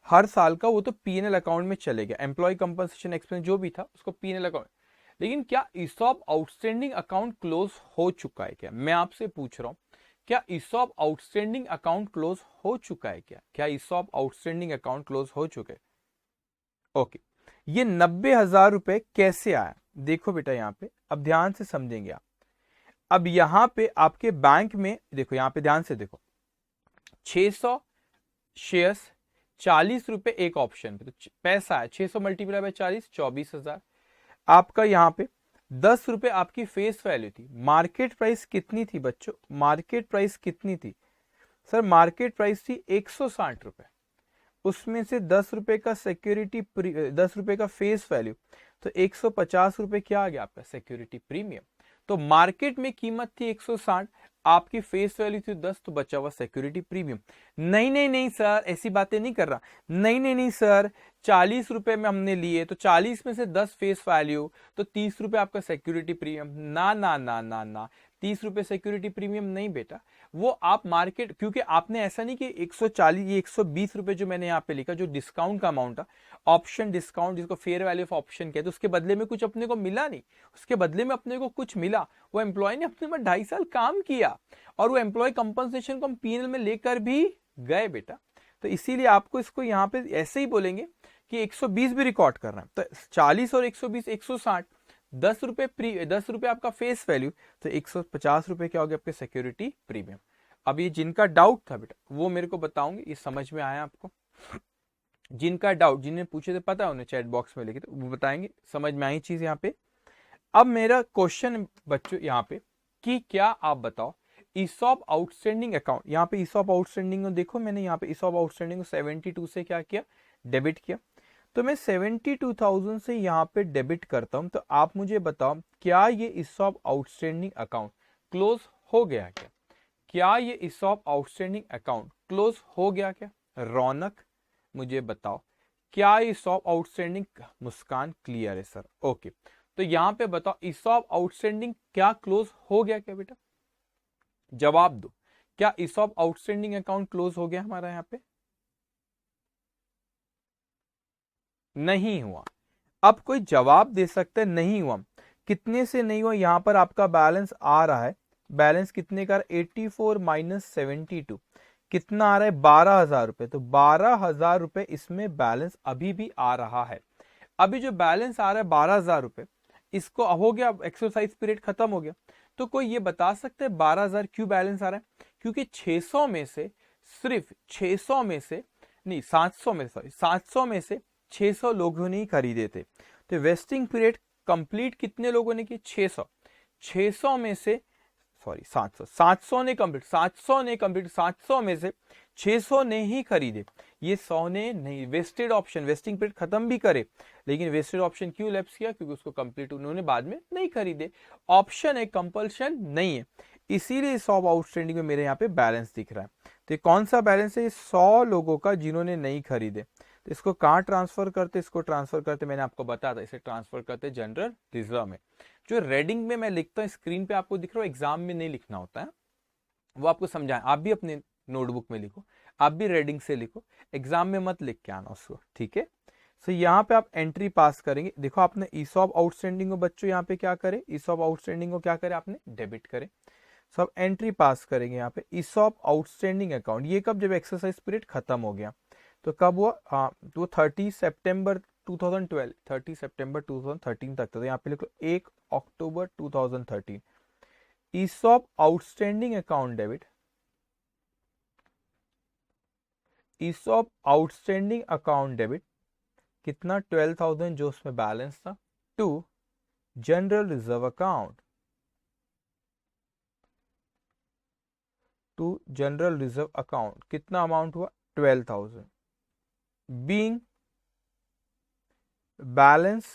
हर साल का वो तो पीएनएल अकाउंट में चले गया, एम्प्लॉय कंपनसेशन एक्सपेंस जो भी था उसको पीएनएल अकाउंट, लेकिन क्या ईसॉप आउटस्टैंडिंग अकाउंट क्लोज हो चुका है क्या, मैं आपसे पूछ रहा हूं, क्या ईसॉप आउटस्टैंडिंग अकाउंट क्लोज हो चुका है क्या, क्या ईसॉप आउटस्टैंडिंग अकाउंट क्लोज हो चुके? ओके, ये 90,000 रुपए कैसे आया, देखो बेटा यहाँ पे अब ध्यान से समझेंगे आप। अब यहां पे आपके बैंक में देखो, यहां पे ध्यान से देखो, 600 शेयर्स 40 रुपए एक ऑप्शन पे, तो पैसा है 600 मल्टीप्लाई बाय 40 24,000। आपका यहां पे 10 रुपए आपकी फेस वैल्यू थी, मार्केट प्राइस कितनी थी बच्चों, मार्केट प्राइस कितनी थी सर, मार्केट प्राइस थी 160 रुपए, उसमें से 10 रुपए का सिक्योरिटी, 10 रुपए का फेस वैल्यू, तो 150 रुपए क्या आ गया आपका सिक्योरिटी प्रीमियम। तो मार्केट में कीमत थी 160, आपकी फेस वैल्यू थी 10, तो बचा हुआ सिक्योरिटी प्रीमियम। नहीं नहीं नहीं सर, ऐसी बातें नहीं कर रहा। नहीं नहीं नहीं सर, 40 रुपए में हमने लिए तो 40 में से 10 फेस वैल्यू, तो 30 रुपए आपका सिक्योरिटी प्रीमियम। ना ना ना ना ना, 30 रुपए सिक्योरिटी प्रीमियम नहीं बेटा, वो आप मार्केट, क्योंकि आपने ऐसा नहीं कि 140, ये 120 रुपए जो मैंने यहाँ पे लिखा, जो डिस्काउंट का अमाउंट है, ऑप्शन डिस्काउंट जिसको फेयर वैल्यू ऑफ ऑप्शन कहते हैं, उसके बदले में कुछ अपने को मिला नहीं, उसके बदले में अपने को कुछ मिला। वो एम्प्लॉय ने अपने में 2.5 साल काम किया और वो एम्प्लॉय कंपनसेशन को हम पीएनएल में लेकर भी गए बेटा। तो इसीलिए आपको इसको यहाँ पे ऐसे ही बोलेंगे कि 120 भी रिकॉर्ड करना है, तो 40 और 120 160, 10 रुपए आपका फेस वैल्यू, तो 150 रुपए क्या हो गया आपके सिक्योरिटी प्रीमियम। अब ये जिनका डाउट था बेटा वो मेरे को बताओगे, ये समझ में आया आपको? जिनका डाउट, जिन्हें पूछे थे पता है उन्हें चैट बॉक्स में लिखे, तो वो बताएंगे समझ में आई चीज यहाँ पे। अब मेरा क्वेश्चन बच्चों यहाँ पे कि क्या आप बताओ ईसॉप आउटस्टैंडिंग अकाउंट, यहाँ पे ईसॉप आउटस्टैंडिंग देखो, मैंने यहाँ पे ईसॉप आउटस्टैंडिंग 72 से क्या किया, डेबिट किया। तो मैं 72,000 से यहाँ पे डेबिट करता हूं, तो आप मुझे बताओ क्या ये ईसॉप आउटस्टैंडिंग अकाउंट क्लोज हो गया क्या? क्या ये ईसॉप आउटस्टैंडिंग अकाउंट क्लोज हो गया क्या? रौनक मुझे बताओ क्या ईसॉप आउटस्टैंडिंग, मुस्कान क्लियर है सर, ओके। तो यहां पे बताओ ईसॉप आउटस्टैंडिंग क्या क्लोज हो गया क्या बेटा? जवाब दो, क्या ईसॉप आउटस्टैंडिंग अकाउंट क्लोज हो गया हमारा यहाँ पे? नहीं हुआ। अब कोई जवाब दे सकते हैं नहीं हुआ, कितने से नहीं हुआ? यहां पर आपका बैलेंस आ रहा है, बैलेंस कितने का? 84 माइनस 72 कितना आ रहा है? 12,000 रुपए। तो 12,000 रुपए इसमें बैलेंस अभी भी आ रहा है। अभी जो बैलेंस आ रहा है 12,000 रुपए, इसको हो गया एक्सरसाइज पीरियड खत्म हो गया, तो कोई ये बता सकते हैं 12,000 क्यों बैलेंस आ रहा है? क्योंकि 600 में से सिर्फ 600 में से नहीं 700 में, सॉरी 700 में से 600 लोगों ने ही खरीदे थे। तो वेस्टिंग पीरियड कंप्लीट कितने लोगों ने की? 600। 600 में से सॉरी 700, 700 ने कंप्लीट, 700 ने कंप्लीट, 700 में से 600 ने ही खरीदे, ये 100 ने नहीं। वेस्टेड ऑप्शन, वेस्टिंग पीरियड खत्म भी करे लेकिन वेस्टेड ऑप्शन क्यों लैप्स किया? क्योंकि उसको कंप्लीट उन्होंने बाद में नहीं खरीदे। ऑप्शन है, कंपल्शन नहीं है, इसीलिए 100 आउटस्टैंडिंग में मेरे यहाँ पे बैलेंस दिख रहा है। तो कौन सा बैलेंस है? 100 लोगों का जिन्होंने नहीं खरीदे। तो इसको कहाँ ट्रांसफर करते? इसको ट्रांसफर करते, मैंने आपको बताया था, इसे ट्रांसफर करते जनरल रिजर्व में। जो रेडिंग में मैं लिखता हूँ स्क्रीन पे आपको दिख रहा है, एग्जाम में नहीं लिखना होता है, वो आपको समझाएं, आप भी अपने नोटबुक में लिखो, आप भी रेडिंग से लिखो, एग्जाम में मत लिख के आना उसको, ठीक है। सो यहाँ पे आप एंट्री पास करेंगे। देखो आपने ईसॉप आउटस्टैंडिंग को बच्चों यहाँ पे क्या करे, ईसॉप आउटस्टैंडिंग को क्या करे आपने? डेबिट करे। सब एंट्री पास करेंगे यहाँ पे ईसॉप आउटस्टैंडिंग अकाउंट। ये कब? जब एक्सरसाइज पीरियड खत्म हो गया। तो कब हुआ? हाँ, तो 30 सितंबर 2012, 30 सितंबर 2013 तक था। तो यहाँ पे लिखो 1 अक्टूबर 2013 ESOP outstanding account debit, ESOP outstanding account debit कितना? 12,000 जो उसमें बैलेंस था, to general reserve account, to general reserve account कितना अमाउंट हुआ? 12,000 being balance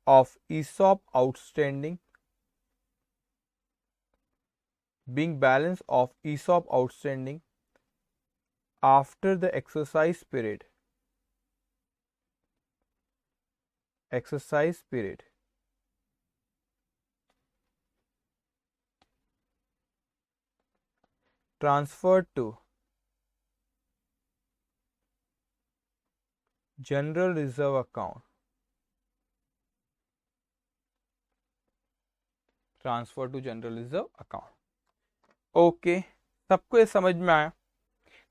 of ESOP outstanding, being balance of ESOP outstanding after the exercise period, exercise period transferred to general reserve account, transfer to general reserve account. Okay, सबको ये समझ में आया?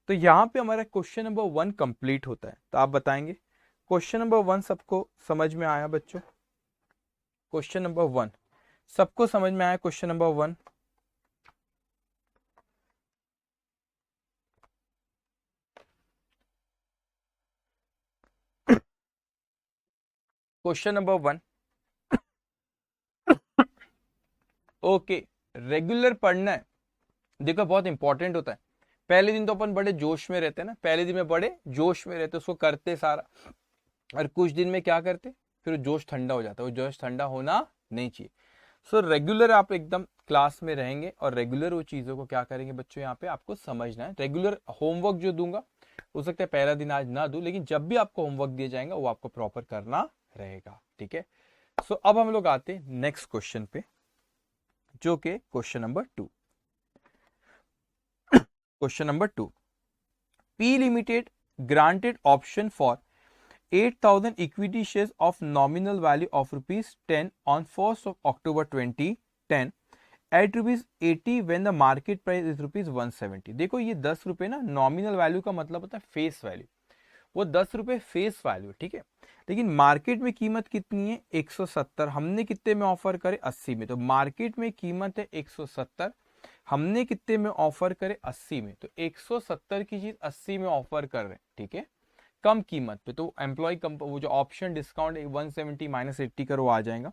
तो यहां पे हमारा क्वेश्चन नंबर 1 कंप्लीट होता है। तो आप बताएंगे क्वेश्चन नंबर 1 सबको समझ में आया बच्चों? क्वेश्चन नंबर 1 सबको समझ में आया? Question number 1, question number 1, okay. Regular पढ़ना है, देखो बहुत इंपॉर्टेंट होता है। पहले दिन तो अपन बड़े जोश में रहते हैं ना, पहले दिन में बड़े जोश में रहते, उसको करते सारा, और कुछ दिन में क्या करते, फिर जोश ठंडा हो जाता है। वो जोश ठंडा होना नहीं चाहिए। सो रेगुलर आप एकदम क्लास में रहेंगे और रेगुलर वो चीज़ों को क्या करेंगे बच्चों, यहाँ पे आपको समझना है। रेगुलर होमवर्क जो दूंगा, हो सकता है पहला दिन आज ना दूं, लेकिन जब भी आपको होमवर्क दिया जाएगा वो आपको प्रॉपर करना रहेगा, ठीक है। सो अब हम लोग आते हैं नेक्स्ट क्वेश्चन पे, जो कि question number 2। Question number 2, P Limited granted option for 8,000 equity shares of nominal value of rupees 10 on 1st of October 2010 at rupees 80 when the market price is rupees 170। देखो ये 10 रुपए ना नॉमिनल वैल्यू का मतलब होता है फेस वैल्यू, वो 10 रुपए फेस वैल्यू, ठीक है। लेकिन मार्केट में कीमत कितनी है 170, हमने कितने में ऑफर करे 80 में, तो मार्केट में कीमत है 170, हमने कितने में ऑफर करे 80 में, तो 170 की चीज 80 में ऑफर कर रहे हैं, ठीक है, कम कीमत पे। तो एम्प्लॉय वो जो ऑप्शन डिस्काउंट 170 माइनस 80 कर वो आ जाएगा।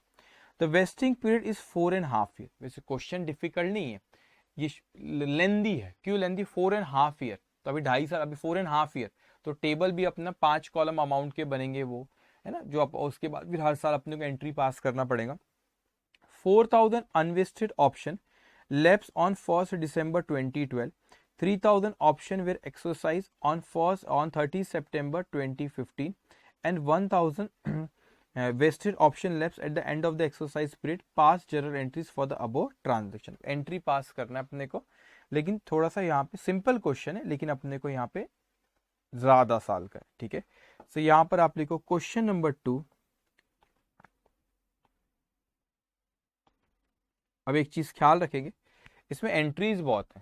The vesting period is 4.5 year. वैसे क्वेश्चन डिफिकल्ट नहीं है, ये लेंदी है। क्यों लेंदी? 4.5 ईयर, तो अभी 2.5 साल, अभी 4.5 ईयर, तो टेबल भी अपना 5 कॉलम अमाउंट के बनेंगे वो, है ना, जो आप उसके बाद फिर हर साल अपने को एंट्री पास करना पड़ेगा। 4,000 unvested option lapsed on 1st December 2012, 3,000 option were exercised on 30 September 2015, and 1,000 vested option lapsed at the end of the exercise period. Pass journal entries for the above transaction। Entry पास करना है अपने को, लेकिन थोड़ा सा यहाँ पे सिंपल क्वेश्चन है, लेकिन अपने को यहाँ पे ज्यादा साल का है, ठीक है। तो यहाँ पर आप लिखो क्वेश्चन नंबर 2। अब एक चीज ख्याल रखेंगे, इसमें एंट्रीज बहुत है,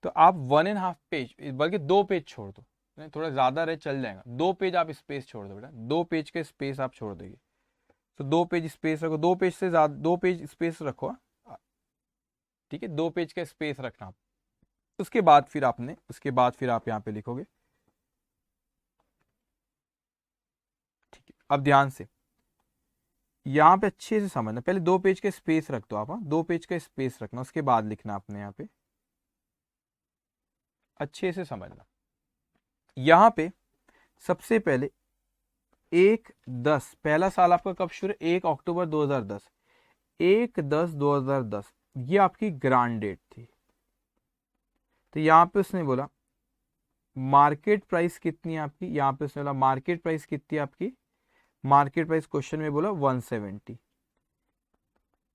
तो आप 1.5 पेज, बल्कि 2 पेज छोड़ दो, थोड़ा ज्यादा रहे चल जाएगा, 2 पेज आप स्पेस छोड़ दो बेटा, 2 पेज के स्पेस आप छोड़ देंगे, तो 2 पेज स्पेस रखो, 2 पेज से ज्यादा 2 पेज स्पेस रखो, ठीक है, 2 पेज का स्पेस रखना आप। उसके बाद फिर आप यहाँ पे लिखोगे, ठीक है। अब ध्यान से यहाँ पे अच्छे से समझना, पहले 2 पेज का स्पेस रख दो आप, 2 पेज का स्पेस रखना, उसके बाद लिखना आपने यहाँ पे, अच्छे से समझना। यहाँ पे सबसे पहले 1/10, पहला साल आपका कब शुरू है? 1 अक्टूबर 2010, 1/10/2010 ये आपकी ग्रांड डेट थी। तो यहाँ पे उसने बोला मार्केट प्राइस कितनी है आपकी, यहाँ पे उसने बोला मार्केट प्राइस कितनी है आपकी, मार्केट प्राइस क्वेश्चन में बोला 170।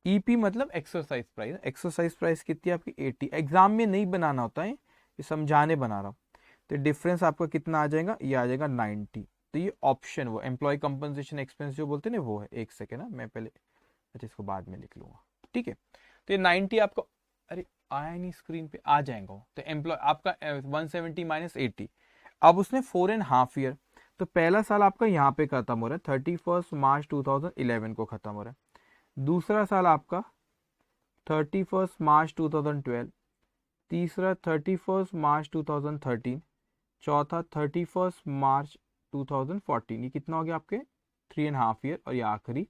ईपी मतलब एक्सरसाइज प्राइस, एक्सरसाइज प्राइस कितनी है आपकी 80। एग्जाम में नहीं बनाना होता है, ये समझाने बना रहा हूँ। तो डिफरेंस आपका कितना आ जाएगा, ये आ जाएगा 90। तो ये ऑप्शन वो एम्प्लॉय कंपनसेशन एक्सपेंस जो बोलते हैं ना वो है। एक सेकेंड ना, मैं पहले, अच्छा इसको बाद में लिख लूंगा, ठीक है। तो ये 90 आपको, अरे आया नहीं स्क्रीन पे, आ जाएगा। तो एम्प्लॉय आपका 170 माइनस 80। अब उसने 4.5 ईयर, तो पहला साल आपका यहाँ पे खत्म हो रहा है 31 मार्च 2011 को खत्म हो रहा है। दूसरा साल आपका 31 मार्च 2012, तीसरा 31 मार्च 2013, चौथा 31 मार्च 2014। ये कितना हो गया आपके 3.5 ईयर, और ये आखिरी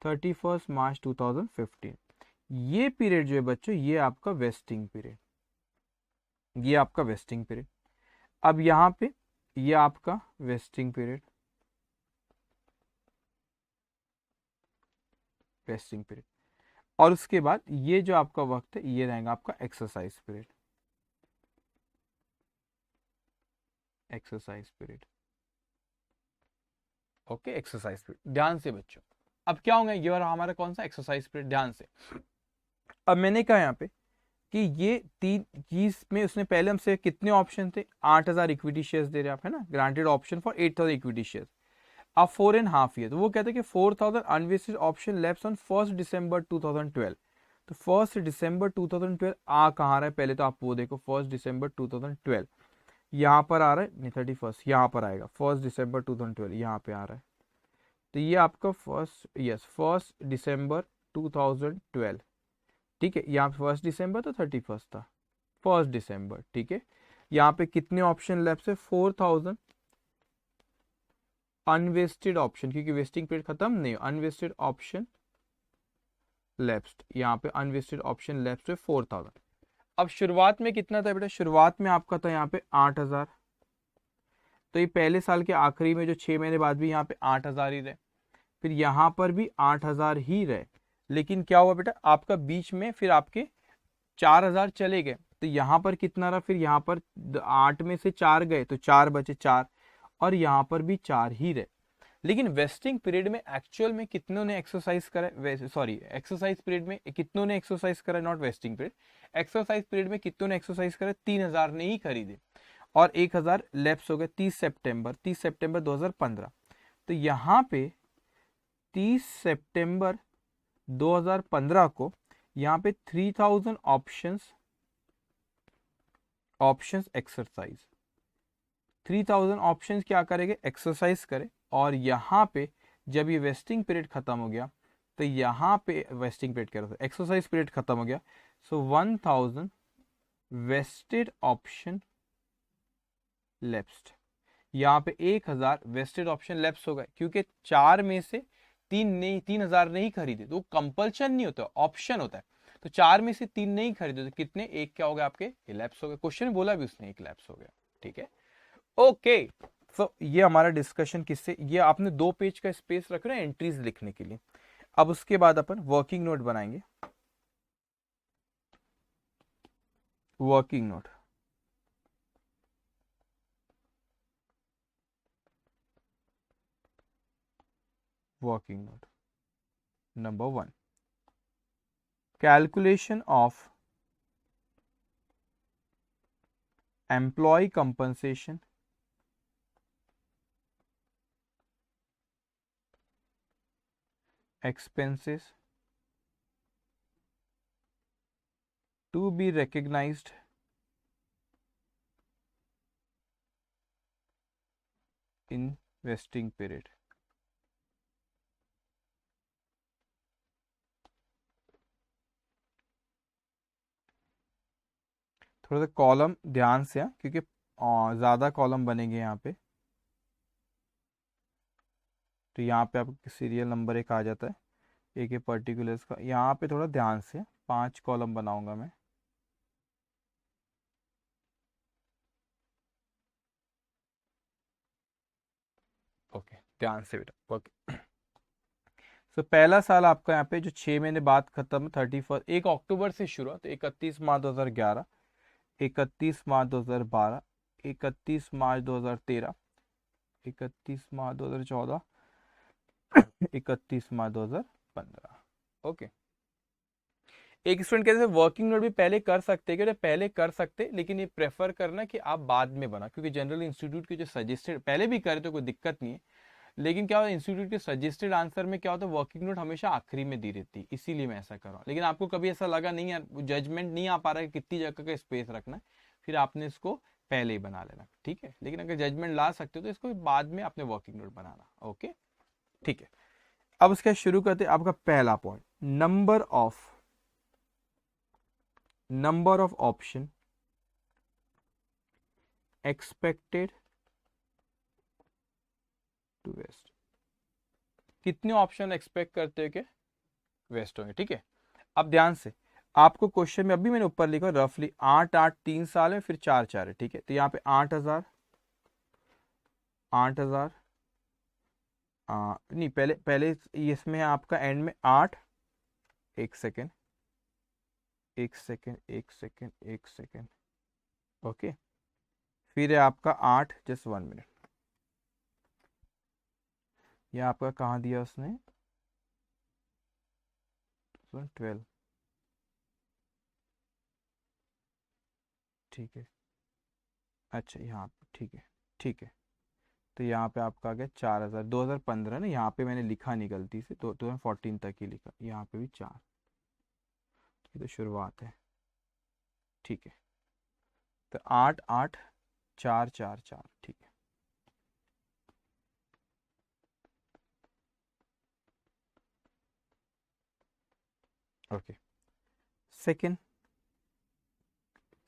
31 मार्च 2015। ये पीरियड जो है बच्चों, ये आपका वेस्टिंग पीरियड, ये आपका वेस्टिंग पीरियड। अब यहाँ पे ये आपका वेस्टिंग पीरियड, वेस्टिंग पीरियड, और उसके बाद ये जो आपका वक्त है ये रहेगा आपका exercise period, exercise period, okay, exercise period. ध्यान से बच्चों, अब क्या होगा, ये वाला हमारा कौन सा एक्सरसाइज पीरियड, ध्यान से। अब मैंने कहा यहाँ पे कि ये 3 चीज में उसने पहले हमसे कितने ऑप्शन थे, 8,000 इक्विटी शेयर्स दे रहे आप, है ना, granted option for 8,000 equity shares. अब 4.5 ईयर, तो वो कहते हैं कि 4,000 अनवेस्टेड ऑप्शन लेफ्ट ऑन 1 दिसंबर 2012। तो 1 दिसंबर 2012 आ कहाँ रहा है, पहले तो आप वो देखो 1 दिसंबर 2012 यहाँ पर आ रहा है, नहीं 31 यहाँ पर आएगा, 1 दिसंबर 2012 यहाँ पे आ रहा है। तो ये आपका 1 दिसंबर 2012, ठीक है। यहाँ पे 1 दिसंबर तो 31 था, 1 दिसंबर, ठीक है। यहाँ पे कितने ऑप्शन लेफ्ट है, 4,000 अनवेस्टेड ऑप्शन, क्योंकि वेस्टिंग पीरियड खत्म नहीं, अनवेस्टेड ऑप्शन लेफ्ट, यहाँ पे अनवेस्टेड ऑप्शन लेफ्ट है 4,000। अब शुरुआत में कितना था बेटा, शुरुआत में आपका था यहाँ पे 8,000। तो ये पहले साल के आखिरी में जो 6 महीने बाद भी यहाँ पे 8,000 ही रहे। फिर यहाँ पर भी 8,000 ही रहे, लेकिन क्या हुआ बेटा, आपका बीच में फिर आपके 4,000 चले गए, तो यहाँ पर कितना रहा, फिर यहाँ पर 8 में से 4 गए तो 4 बचे 4, और यहाँ पर भी 4 ही रहे। लेकिन वेस्टिंग पीरियड में एक्चुअल में कितनों ने एक्सरसाइज करा, सॉरी एक्सरसाइज पीरियड में कितनों ने एक्सरसाइज करा, not vesting period, exercise period में कितनों ने एक्सरसाइज करा, 3,000 ने ही खरीदे, और 1,000 लैप्स हो गए 30 सितंबर 2015। तो यहाँ पे 30 सितंबर 2015 को यहाँ पे 3,000 ऑप्शंस एक्सरसाइज, 3,000 ऑप्शंस क्या करेंगे, एक्सरसाइज करे, और यहाँ पे जब ये वेस्टिंग पीरियड खत्म हो गया, तो यहाँ पे वेस्टिंग पीरियड कह रहा था, एक्सरसाइज पीरियड खत्म हो गया, सो 1,000 वेस्टेड ऑप्शन लेप्स्ड, यहाँ पे 1,000 वेस्टेड ऑप्शन लेप्स हो गए, क्योंकि 4 में से 3,000 नहीं खरीदे, तो कंपल्शन नहीं होता, ऑप्शन होता है, तो 4 में से 3 नहीं खरीदे तो कितने, एक क्या हो गया आपके, लैप्स हो गए, क्वेश्चन में बोला भी उसने एक लैप्स हो गया। ठीक है, ओके। सो ये हमारा डिस्कशन किससे, ये आपने 2 पेज का स्पेस रख रहे हैं एंट्रीज लिखने के लिए। अब उसके बाद अपन वर्किंग नोट बनाएंगे, working note, working note number 1, calculation of employee compensation expenses to be recognized in vesting period। थोड़ा सा कॉलम ध्यान से, क्योंकि ज़्यादा कॉलम बनेंगे यहाँ पे, तो यहाँ पे आपको सीरियल नंबर 1 आ जाता है, एक पर्टिकुलर्स का, यहाँ पे थोड़ा ध्यान से 5 कॉलम बनाऊंगा मैं। ओके, ध्यान से बेटा, ओके। सो पहला साल आपका यहाँ पे जो 6 महीने बाद खत्म, 31 1 अक्टूबर से शुरू, तो 31 मार्च 2011, 31 मार्च 2012, 31 मार्च 2013, 31 मार्च 2014, 31 मार्च 2015। ओके, एक स्टूडेंट कहते हैं वर्किंग नोट भी पहले कर सकते हैं, पहले कर सकते, लेकिन ये प्रेफर करना कि आप बाद में बना, क्योंकि जनरल इंस्टीट्यूट के जो सजेस्टेड, पहले भी करे तो कोई दिक्कत नहीं है, लेकिन क्या होता है इंस्टीट्यूट के सजेस्टेड आंसर में क्या होता है, वर्किंग नोट हमेशा आखिरी में दी रहती है, इसीलिए मैं ऐसा कर रहा हूँ। लेकिन आपको कभी ऐसा लगा नहीं यार, जजमेंट नहीं आ पा रहा है कितनी जगह का स्पेस रखना है, फिर आपने इसको पहले ही बना लेना, ठीक है। लेकिन अगर जजमेंट ला सकते हो तो इसको बाद में आपने वर्किंग नोट बनाना, ओके, ठीक है। अब उसका शुरू करते हैं, आपका पहला point, number of option expected to vest, कितने ऑप्शन एक्सपेक्ट करते हैं कि वेस्ट होंगे, ठीक है। अब ध्यान से, आपको क्वेश्चन में अभी मैंने ऊपर लिखा रफली 8 3 साल है, फिर 4 4 है, ठीक है। तो यहाँ पे 8,000, 8,000, नहीं पहले पहले इसमें है आपका एंड में 8, एक सेकेंड, एक सेकेंड, एक सेकेंड, एक सेकेंड, ओके, फिर है आपका 8, जस्ट 1 मिनट, यह आपका कहाँ दिया उसने, 12, ठीक है, अच्छा यहाँ पे, ठीक है, ठीक है। तो यहाँ पे आपका आ गया 4,000, 2015 ना, यहाँ पे मैंने लिखा नहीं गलती से, तो 2014 तक ही लिखा, यहाँ पे भी 4, ये तो शुरुआत है, ठीक है। तो 8 8 4 4 4, ठीक है। Okay, second,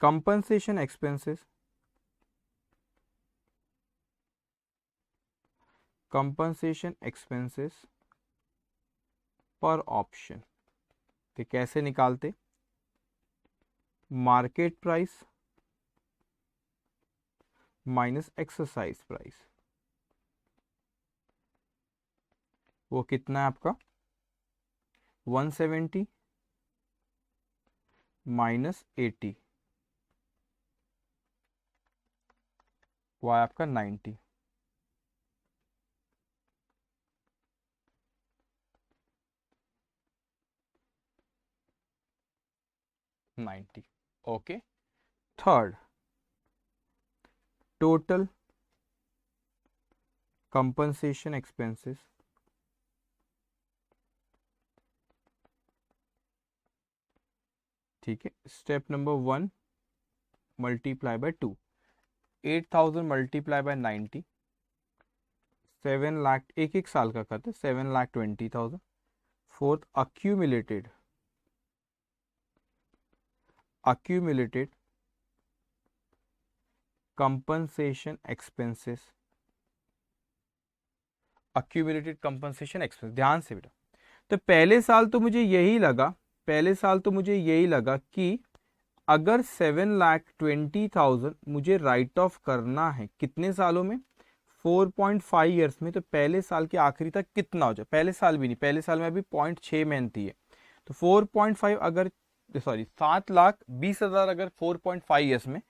compensation expenses, compensation expenses पर ऑप्शन, तो कैसे निकालते, market price minus exercise price, वो कितना है आपका 170 माइनस 80, वो है आपका 90। Okay. Third, total compensation expenses, ठीक है। Step number 1 multiply by 2, 8000 multiply by 90, 7 lakh, एक एक साल का करते, 7,20,000। Fourth, accumulated compensation expenses, accumulated compensation expense, ध्यान से बेटा। तो पहले साल तो मुझे यही लगा कि अगर 7,20,000 मुझे राइट ऑफ करना है कितने सालों में, 4.5 ईयर्स में, तो पहले साल के आखिरी तक कितना हो जाए, पहले साल भी नहीं, पहले साल में अभी 0.6 मेहनती है, तो 4.5 अगर, सॉरी 7,20,000 अगर 4.5 ईयर्स में,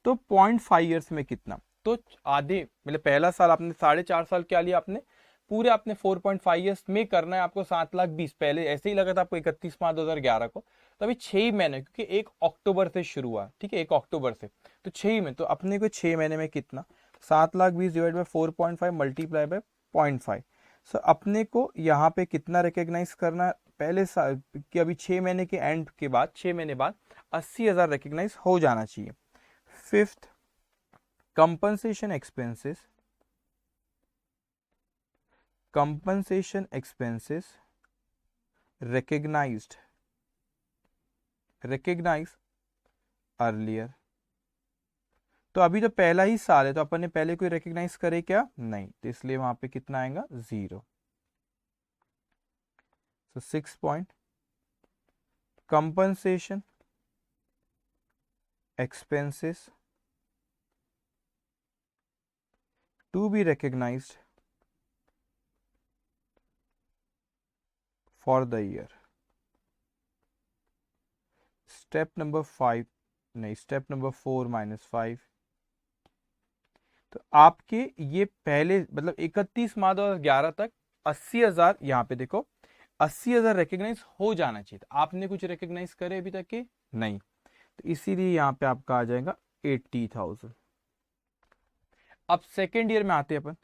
तो 0.5 ईयर्स में कितना, तो आधे, मतलब पहला साल आपने 4.5 साल क्या लिया आपने, पूरे आपने 4.5 ईयर्स में करना है आपको 7,20,000, पहले ऐसे ही लगा था आपको 31 मार्च 2011 को, तो अभी 6 महीने, क्योंकि 1 अक्टूबर से शुरू हुआ, ठीक है, 1 अक्टूबर से, तो 6 में, तो अपने को 6 महीने में कितना, 7,20,000 डिवाइड बाय 4.5 मल्टीप्लाई बाय 0.5, सो अपने को यहाँ पे कितना रिकॉग्नाइज करना है पहले साल कि अभी 6 महीने के एंड के बाद, 6 महीने बाद 80,000 रिकॉग्नाइज हो जाना चाहिए। Fifth, compensation expenses recognized earlier, तो अभी तो पहला ही साल है, तो अपन ने पहले कोई रिकॉग्नाइज करे क्या, नहीं, तो इसलिए वहां पे कितना आएगा 0। so 6 point, compensation expenses to be recognized for the year। Step number 5 नहीं, स्टेप नंबर 4 -5, तो आपके ये पहले मतलब 31 मार्च 2011 तक 80,000, यहाँ पे देखो 80,000 रिकॉग्नाइज हो जाना चाहिए, आपने कुछ रिकॉग्नाइज करे अभी तक के नहीं, तो इसीलिए यहाँ पे आपका आ जाएगा 80,000। अब सेकेंड ईयर में आते हैं अपन,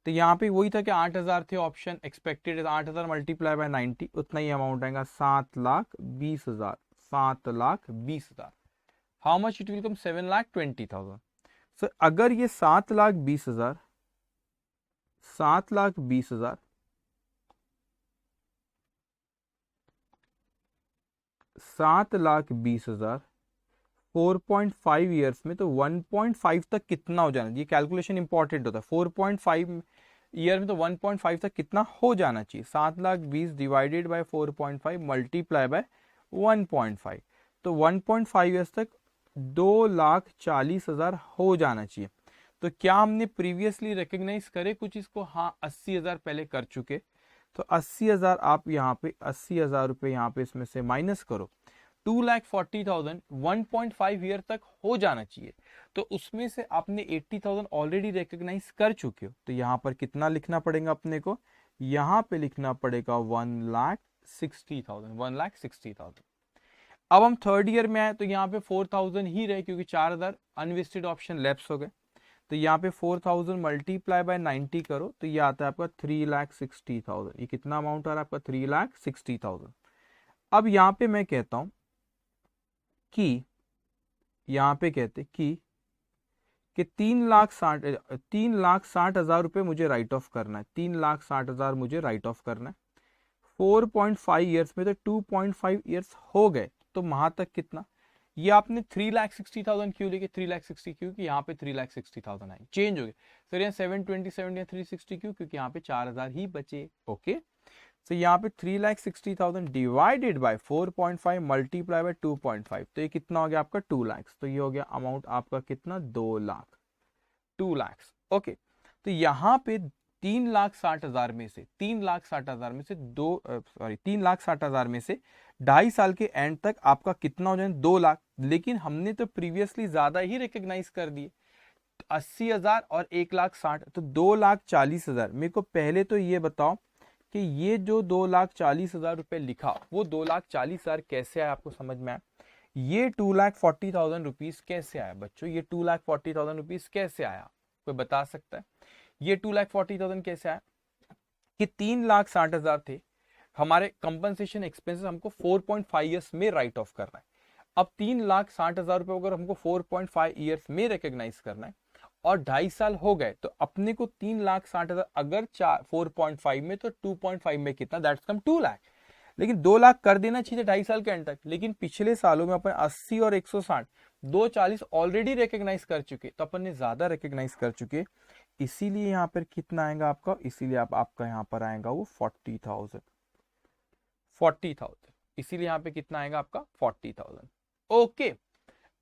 तो यहाँ पे वही था कि 8,000 थे ऑप्शन, एक्सपेक्टेड 8,000 मल्टीप्लाई बाय 90, उतना ही अमाउंट आएगा 7,20,000, 7,20,000। How much it will come, 7,20,000। सो अगर ये 7,20,000 7,20,000 7,20,000 4.5 ईयर्स में, तो 1.5 तक कितना हो जाना, ये कैलकुलेशन इंपॉर्टेंट होता है, 4.5 ईयर में तो 1.5 तक कितना हो जाना चाहिए, 7,20,000 डिवाइडेड बाय 4.5 मल्टीप्लाई बाय 1.5, तो 1.5 ईयर्स तक 2,40,000 हो जाना चाहिए। तो क्या हमने प्रीवियसली रिकॉग्नाइज करे कुछ इसको, हाँ 80,000 पहले कर चुके, तो 80,000 आप यहाँ पे 80,000 रुपये यहाँ पे इसमें से माइनस करो, 2,40,000 1.5 ईयर तक हो जाना चाहिए, तो उसमें से आपने 80,000 ऑलरेडी रिकॉग्नाइज कर चुके हो, तो यहाँ पर कितना लिखना पड़ेगा अपने को, यहाँ पे लिखना पड़ेगा 1,60,000, 1,60,000। अब हम थर्ड ईयर में आए, तो यहाँ पे 4,000 ही रहे, क्योंकि 4,000 अनवेस्टेड ऑप्शन लैप्स हो गए, तो यहाँ पे 4,000 मल्टीप्लाई बाय 90 करो, तो ये आता है आपका 3,60,000, ये कितना अमाउंट आ रहा है आपका 3,60,000। अब यहाँ पे मैं कहता हूं कि यहाँ पे कहते कि 3,60,000 रुपये मुझे राइट ऑफ करना है, 3,60,000 मुझे राइट ऑफ करना है, 4.5 ईयर्स में तो 2.5 ईयर्स हो गए, तो वहां तक कितना, ये आपने 3,60,000 क्यों लेके 3,60,000 क्योंकि यहाँ पे 3,60,000 आए, चेंज हो गए सर, यहाँ 727 या 360 क्यों, क्योंकि यहाँ पे 4,000 ही बचे। ओके, तो यहाँ पे 3,60,000 डिवाइडेड बाय 4.5 मल्टीप्लाई बाय 2.5, तो ये कितना हो गया आपका 2 लाख, तो ये हो गया अमाउंट आपका कितना 2 लाख, 2 लाख। ओके, तो यहाँ पे 3,60,000 में से 3,60,000 में से 3,60,000 में से 2.5 साल के एंड तक आपका कितना हो जाए 2 लाख। लेकिन हमने तो प्रीवियसली ज्यादा ही रिकॉग्नाइज कर दिए, 80,000 और 1,60,000, तो 2,40,000। मेरे को पहले तो ये बताओ कि ये जो 2,40,000 रुपए लिखा, वो 2,40,000 कैसे आया, आपको समझ में आया? ये 2,40,000 रुपीज कैसे आया बच्चों? ये 2,40,000 रुपीज कैसे आया, कोई बता सकता है? ये 2,40,000 कैसे आया कि 3,60,000 थे हमारे कंपनसेशन एक्सपेंसेस, हमको 4.5 ईयर्स में राइट ऑफ करना है। अब 3,60,000 रुपए अगर हमको 4.5 ईयर्स में रिकॉग्नाइज करना है और 2.5 साल हो गए, तो अपने को 3,60,000 अगर 4.5 में, तो 2.5 में कितना, दैट्स कम 2 लाख। लेकिन 2 लाख कर देना चाहिए 2.5 साल के एंड तक। लेकिन पिछले सालों में अपन 80 और 160 240 ऑलरेडी रिकॉग्नाइज कर चुके, तो अपन ने ज्यादा रिकॉग्नाइज कर चुके, इसीलिए यहाँ पर कितना आएगा आपका, इसीलिए आपका यहाँ पर आएगा वो 40,000, इसीलिए यहाँ पे कितना आएगा आपका 40,000। ओके,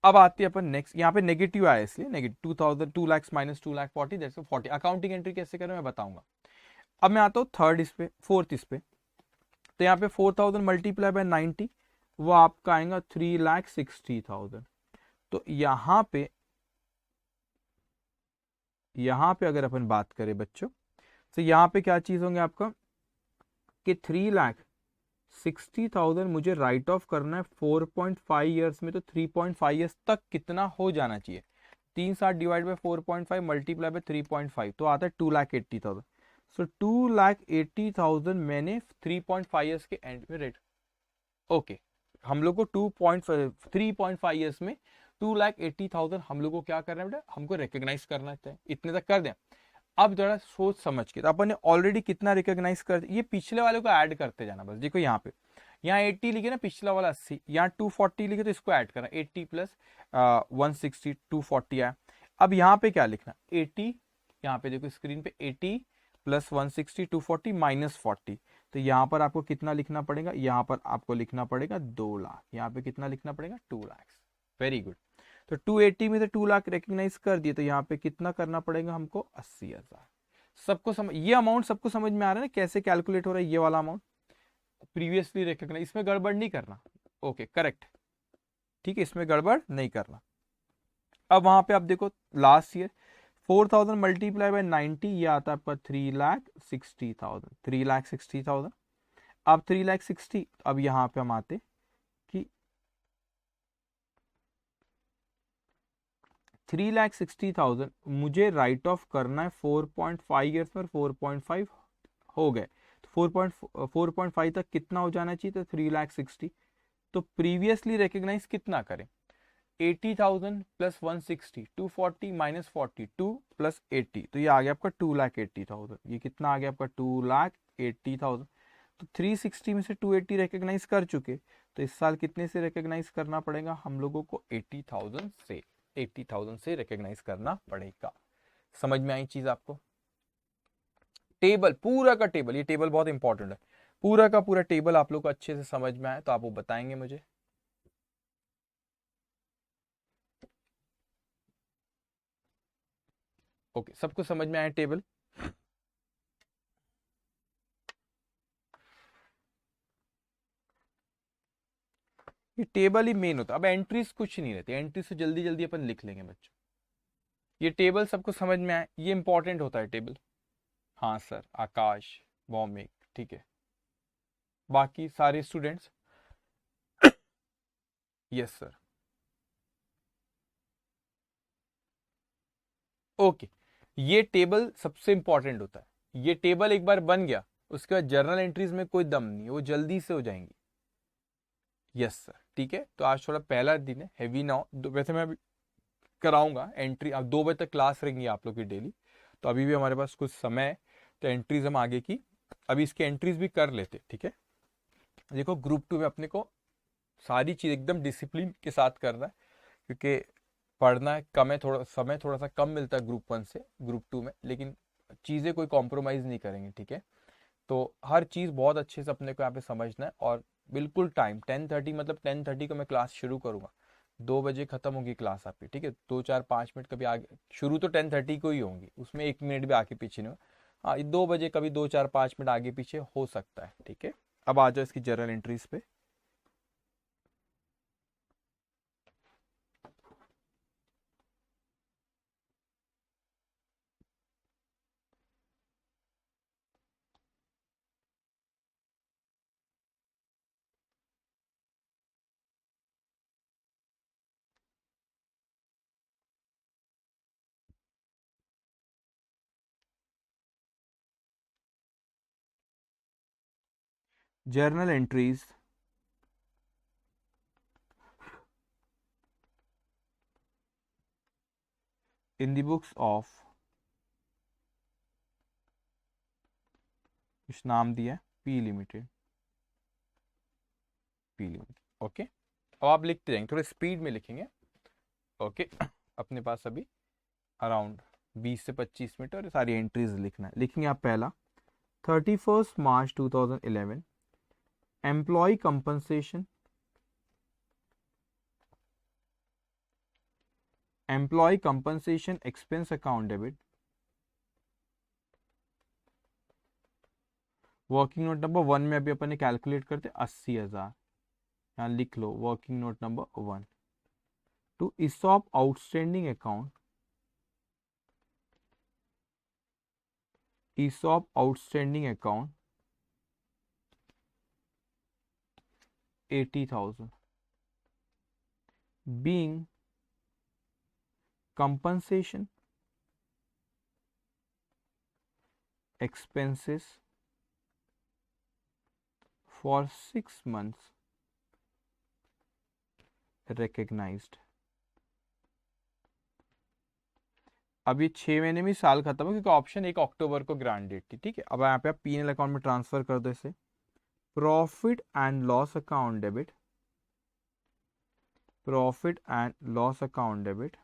अब आती है अपन नेक्स्ट, यहाँ पे नेगेटिव आया इसलिए negative 2,000, 2 lakh minus 2,40,000 that's 40। Accounting entry कैसे करें मैं बताऊंगा। अब मैं आता हूँ फोर्थ इस पे, तो यहाँ पे 4,000 मल्टीप्लाई बाय 90, वो आपका आएगा 3,60,000। तो यहाँ पे अगर अपन बात करें बच्चों, तो यहाँ पे क्या चीज होंगे आपका कि 3,60,000 मुझे राइट ऑफ करना है 4.5 ईयर्स में, तो 3.5 ईयर्स तक कितना हो जाना चाहिए, 3,60 डिवाइड बाय 4.5 मल्टीप्लाई बाय 3.5, तो आता है 2,80,000। सो 2,80,000 मैंने 3.5 ईयर्स के एंड में रेट। ओके, हम लोग को 3.5 ईयर्स में 2,80,000 हम लोग को क्या करना है बेटा, हमको रिकॉग्नाइज करना चाहिए, इतने तक कर दें। अब जरा सोच समझ के, तो अपन ने ऑलरेडी कितना रिकॉग्नाइज कर, ये पिछले वाले को ऐड करते जाना बस। देखो यहाँ पे, यहाँ 80 लिखे ना, पिछला वाला 80, यहाँ 240 लिखे तो इसको ऐड करना, 80 प्लस 160 240 आया। अब यहाँ पे क्या लिखना, 80, यहाँ पे देखो स्क्रीन पे 80 प्लस 160 240 माइनस 40, तो यहाँ पर आपको कितना लिखना पड़ेगा, यहाँ पर आपको लिखना पड़ेगा 2 लाख, यहाँ पे कितना लिखना पड़ेगा 2 लाख। वेरी गुड, तो 280 में से 2 लाख रिकॉग्नाइज कर दिए, तो यहाँ पे कितना करना पड़ेगा हमको 80,000। सबको समझ, ये अमाउंट सबको समझ में आ रहा है ना कैसे कैलकुलेट हो रहा है ये वाला अमाउंट, प्रीवियसली रिकॉग्नाइज, इसमें गड़बड़ नहीं करना। ओके करेक्ट, ठीक है, इसमें गड़बड़ नहीं करना। अब वहां पे आप देखो लास्ट ईयर 4,000 मल्टीप्लाई बाय 90, ये आता है आपका 3,60,000, 3,60,000। अब 3,60,000, अब यहाँ पे हम आते कि 3,60,000 मुझे राइट ऑफ करना है 4.5 ईयर्स में, 4.5 हो गए, तो 4.5 तक कितना हो जाना चाहिए, तो 3,60,000। तो प्रीवियसली रिकॉग्नाइज कितना करें, 80,000 प्लस 160 240 माइनस 42 प्लस 80, तो ये आ गया आपका 2,80,000। ये कितना आ गया आपका 2,80,000। तो 360 में से 280 रिकॉग्नाइज कर चुके, तो इस साल कितने से रिकॉग्नाइज करना पड़ेगा हम लोगों को, 80,000 से रिकॉग्नाइज करना पड़ेगा। समझ में आई चीज आपको? टेबल, पूरा का टेबल, ये टेबल बहुत इंपॉर्टेंट है, पूरा का पूरा टेबल आप लोग को अच्छे से समझ में आए तो आप वो बताएंगे मुझे। ओके, सबको समझ में आया टेबल? ये टेबल ही मेन होता है। अब एंट्रीज कुछ नहीं रहती, एंट्रीज से जल्दी जल्दी अपन लिख लेंगे बच्चों। ये टेबल सबको समझ में आया, ये इंपॉर्टेंट होता है टेबल। हाँ सर, आकाश, भौमिक, ठीक है, बाकी सारे स्टूडेंट्स? Yes sir. ओके, ये टेबल सबसे इंपॉर्टेंट होता है। ये टेबल एक बार बन गया, उसके बाद जर्नल एंट्रीज में कोई दम नहीं है, वो जल्दी से हो जाएंगी। यस सर, ठीक है। तो आज थोड़ा पहला दिन है, हैवी ना हो, वैसे मैं अभी कराऊंगा एंट्री, अब 2 बजे तक क्लास रहेंगी आप लोग की डेली, तो अभी भी हमारे पास कुछ समय है, तो एंट्रीज हम आगे की अभी इसकी एंट्रीज भी कर लेते, ठीक है। देखो ग्रुप 2 में अपने को सारी चीज एकदम डिसिप्लिन के साथ करना है, क्योंकि पढ़ना है कम है, थोड़ा समय थोड़ा सा कम मिलता है ग्रुप 1 से ग्रुप 2 में, लेकिन चीज़ें कोई कॉम्प्रोमाइज़ नहीं करेंगे, ठीक है। तो हर चीज़ बहुत अच्छे से अपने को यहाँ पे समझना है, और बिल्कुल टाइम 10:30, मतलब 10:30 को मैं क्लास शुरू करूँगा, 2 बजे खत्म होगी क्लास आपकी, ठीक है। 2 4 5 मिनट कभी आगे शुरू तो 10:30 को ही होंगी, उसमें 1 मिनट भी आके पीछे नहीं हो, हाँ, 2 बजे कभी 2 4 5 मिनट आगे पीछे हो सकता है। ठीक है, अब आ जाओ इसकी जर्नल एंट्रीज पे। Journal entries in the books of, कुछ नाम दिया है, P limited, P limited. Okay, अब आप लिखते जाएंगे, थोड़े स्पीड में लिखेंगे। ओके, अपने पास अभी अराउंड 20 से 25 मिनट और सारी एंट्रीज लिखना है। लिखेंगे आप पहला, 31st March 2011, employ compensation, employee compensation expense account debit, working note number 1 में अभी अपन ने कैलकुलेट करते 80,000, यहाँ लिख लो working note number 1। To ESOP outstanding account, ESOP outstanding account 80,000, being compensation expenses for 6 months recognized। अब ये 6 महीने में साल खत्म हो, क्योंकि ऑप्शन 1 अक्टूबर को ग्रांट डेट थी। ठीक है, अब यहाँ पे आप P&L अकाउंट में ट्रांसफर कर दो इसे। Profit and loss account debit, profit and loss account debit,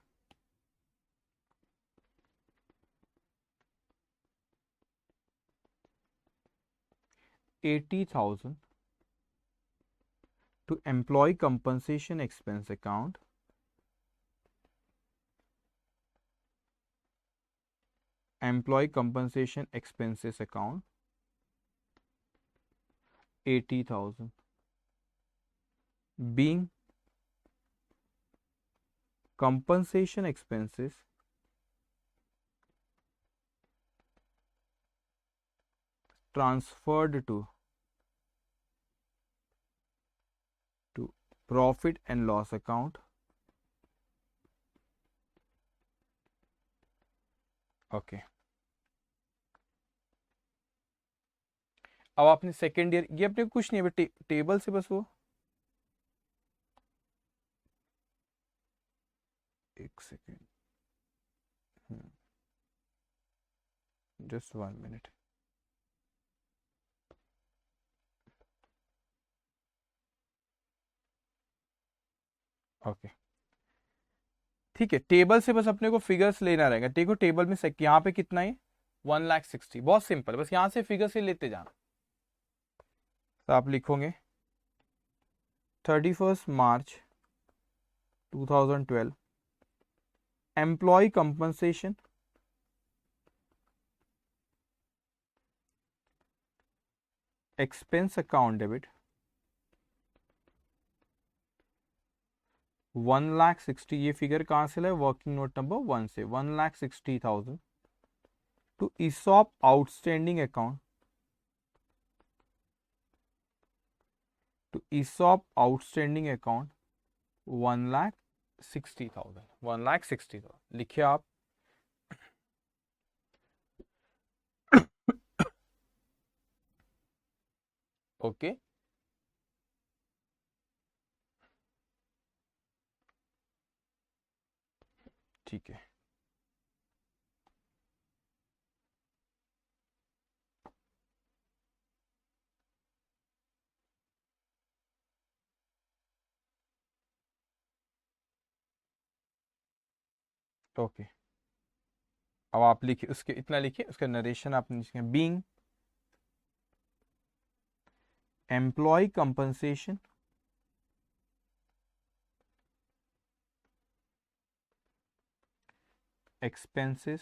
$80,000 to employee compensation expense account, employee compensation expenses account 80,000, being compensation expenses transferred to profit and loss account। Okay, अब आपने second year, ये अपने कुछ नहीं है table से बस वो, एक सेकेंड, जस्ट 1 मिनट। ओके, ठीक है, टेबल से बस अपने को फिगर्स लेना रहेगा। देखो टेबल में यहाँ पे कितना है, 1,60,000, बहुत सिंपल, बस यहाँ से फिगर से लेते जाना। तो आप लिखोगे 31st March 2012, employ compensation expense account debit 1,60,000, ये फिगर कहां से लाए, वर्किंग नोट नंबर 1 से, 1,60,000 to ESOP outstanding account, to ESOP outstanding account 1,60,000, 1,60,000 लिखिए आप। ओके, ठीक है, ओके, अब आप लिखिए उसके, इतना लिखिए, उसका नरेशन आप लिखिए, being employee compensation expenses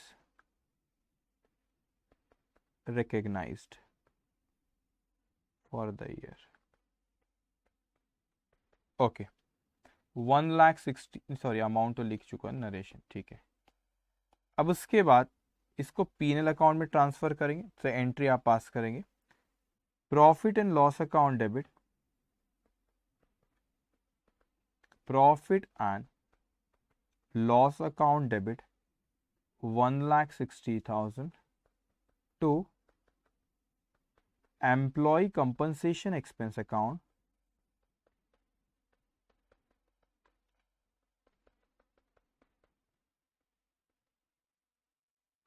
recognized for the year. Okay 1,60,000 sorry amount तो लिख चुका है नरेशन, ठीक है। अब उसके बाद इसको पीएनएल अकाउंट में ट्रांसफर करेंगे, तो एंट्री आप पास करेंगे, profit and loss account debit, profit and loss account debit 1,60,000 to employee compensation expense account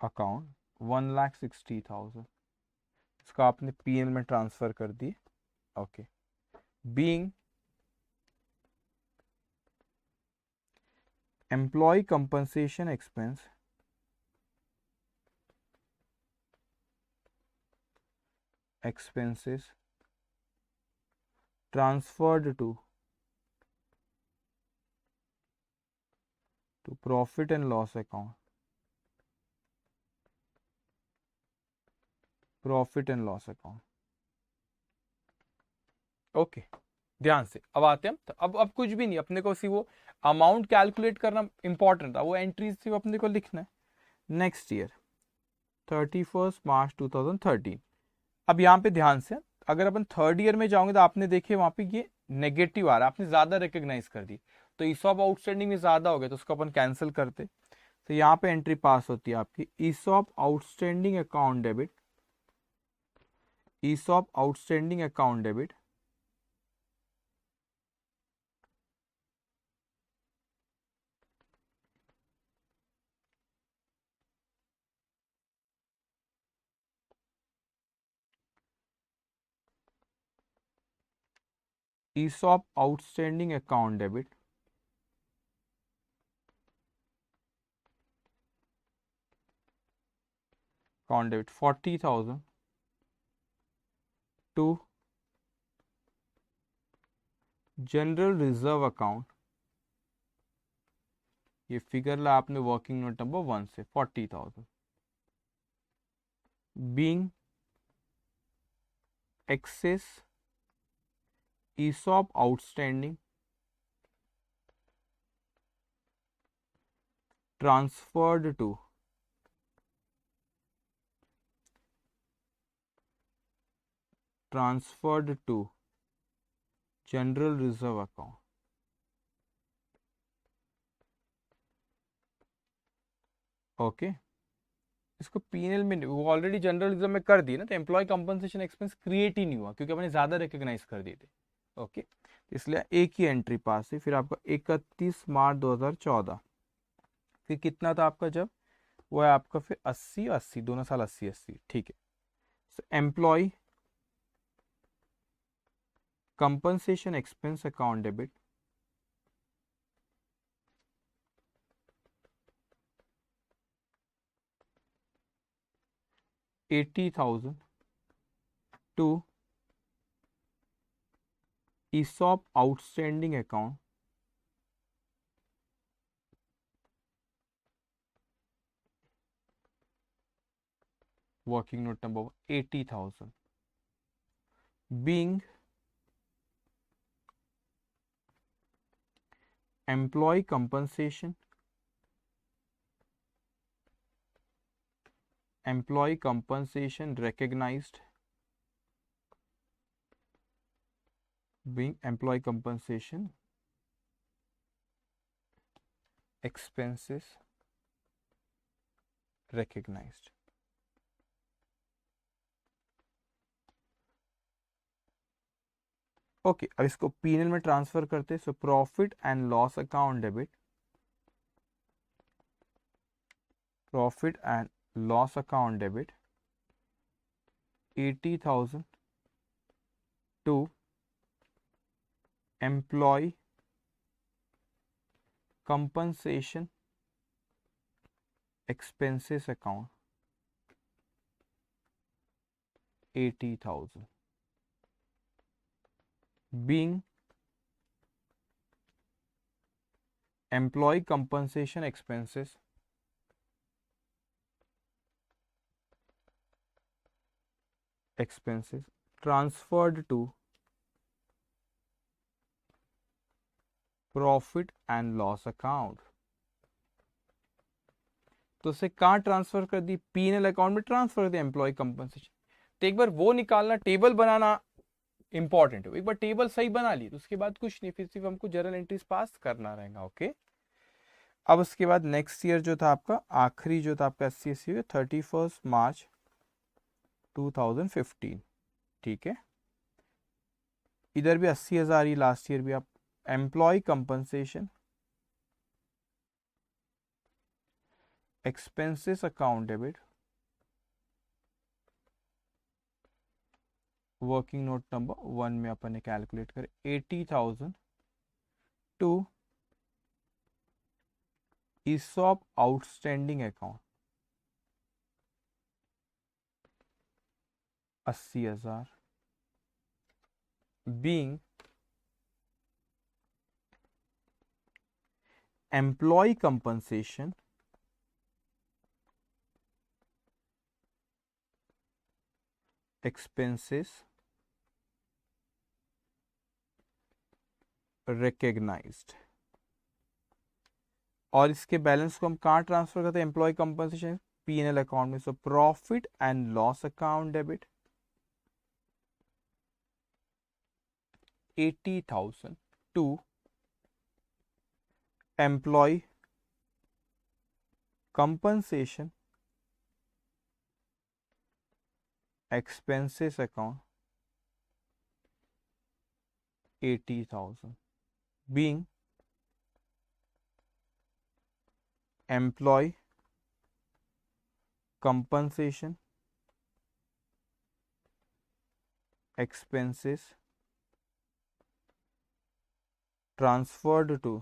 account 1,60,000, इसको आपने पीएन में ट्रांसफर कर दिए। Okay being employee compensation expenses transferred to profit and loss account, profit and loss account. Okay ध्यान से अब आते हैं, तो अब कुछ भी नहीं, अपने को सी वो अमाउंट कैलकुलेट करना इंपॉर्टेंट था, वो एंट्रीज थी अपने को लिखना है। नेक्स्ट ईयर 31 मार्च 2013। अब यहाँ पे ध्यान से, अगर अपन थर्ड ईयर में जाओगे तो आपने देखे वहां पे ये नेगेटिव आ रहा है, आपने ज्यादा रिकॉग्नाइज कर दी, तो ईसॉप आउटस्टैंडिंग में ज्यादा हो गया, तो उसको अपन कैंसिल करते, तो यहाँ पे एंट्री पास होती है आपकी ESOP outstanding account debit, ESOP outstanding account debit ESOP outstanding account debit account debit 40,000 to general reserve account, ये फिगर ला आपने वर्किंग नोट नंबर 1 से 40,000 being excess ESOP outstanding transferred to general reserve account. Okay इसको PNL में वो already general reserve में कर दिए ना, तो एम्प्लॉय कंपनसेशन एक्सपेंस क्रिएट ही नहीं हुआ क्योंकि अपने ज्यादा रिकॉग्नाइज कर दिए थे। ओके इसलिए एक ही एंट्री पास है। फिर आपका 31 मार्च 2014, फिर कितना था आपका, जब वो है आपका फिर 80 दोनों साल 80 ठीक है। Employ compensation expense account debit $80,000 to ESOP outstanding account working note number 80,000 being employee compensation recognized, being employee compensation expenses recognized। Okay अब इसको पीएनएल में ट्रांसफर करते, so profit and loss account debit, profit and loss account debit 80,000 to employee compensation expenses account 80,000 being employee compensation expenses expenses transferred to profit and loss account. तो उसे कहां transfer कर दी, P&L account में transfer कर दिया, employee compensation. तो एक बार वो निकालना, टेबल बनाना इंपॉर्टेंट है। एक बार टेबल सही बना ली तो उसके बाद कुछ नहीं, फिर सिर्फ हमको जर्नल एंट्रीज पास करना रहेगा। ओके, अब उसके बाद नेक्स्ट ईयर जो था आपका, आखिरी जो था आपका SC 31 मार्च 2015। ठीक है, इधर भी 80,000 ही, लास्ट ईयर भी आप employee compensation expenses account debit, working note number 1 में अपन ने कैलकुलेट करे 80,000 to ESOP outstanding account 80,000 being employee compensation expenses recognised. और इसके बैलेंस को हम कहां ट्रांसफर करते हैं, एम्प्लॉय कंपनसेशन P&L अकाउंट में। So profit and loss account debit 80,000 to employee compensation expenses account 80,000 being employee compensation expenses transferred to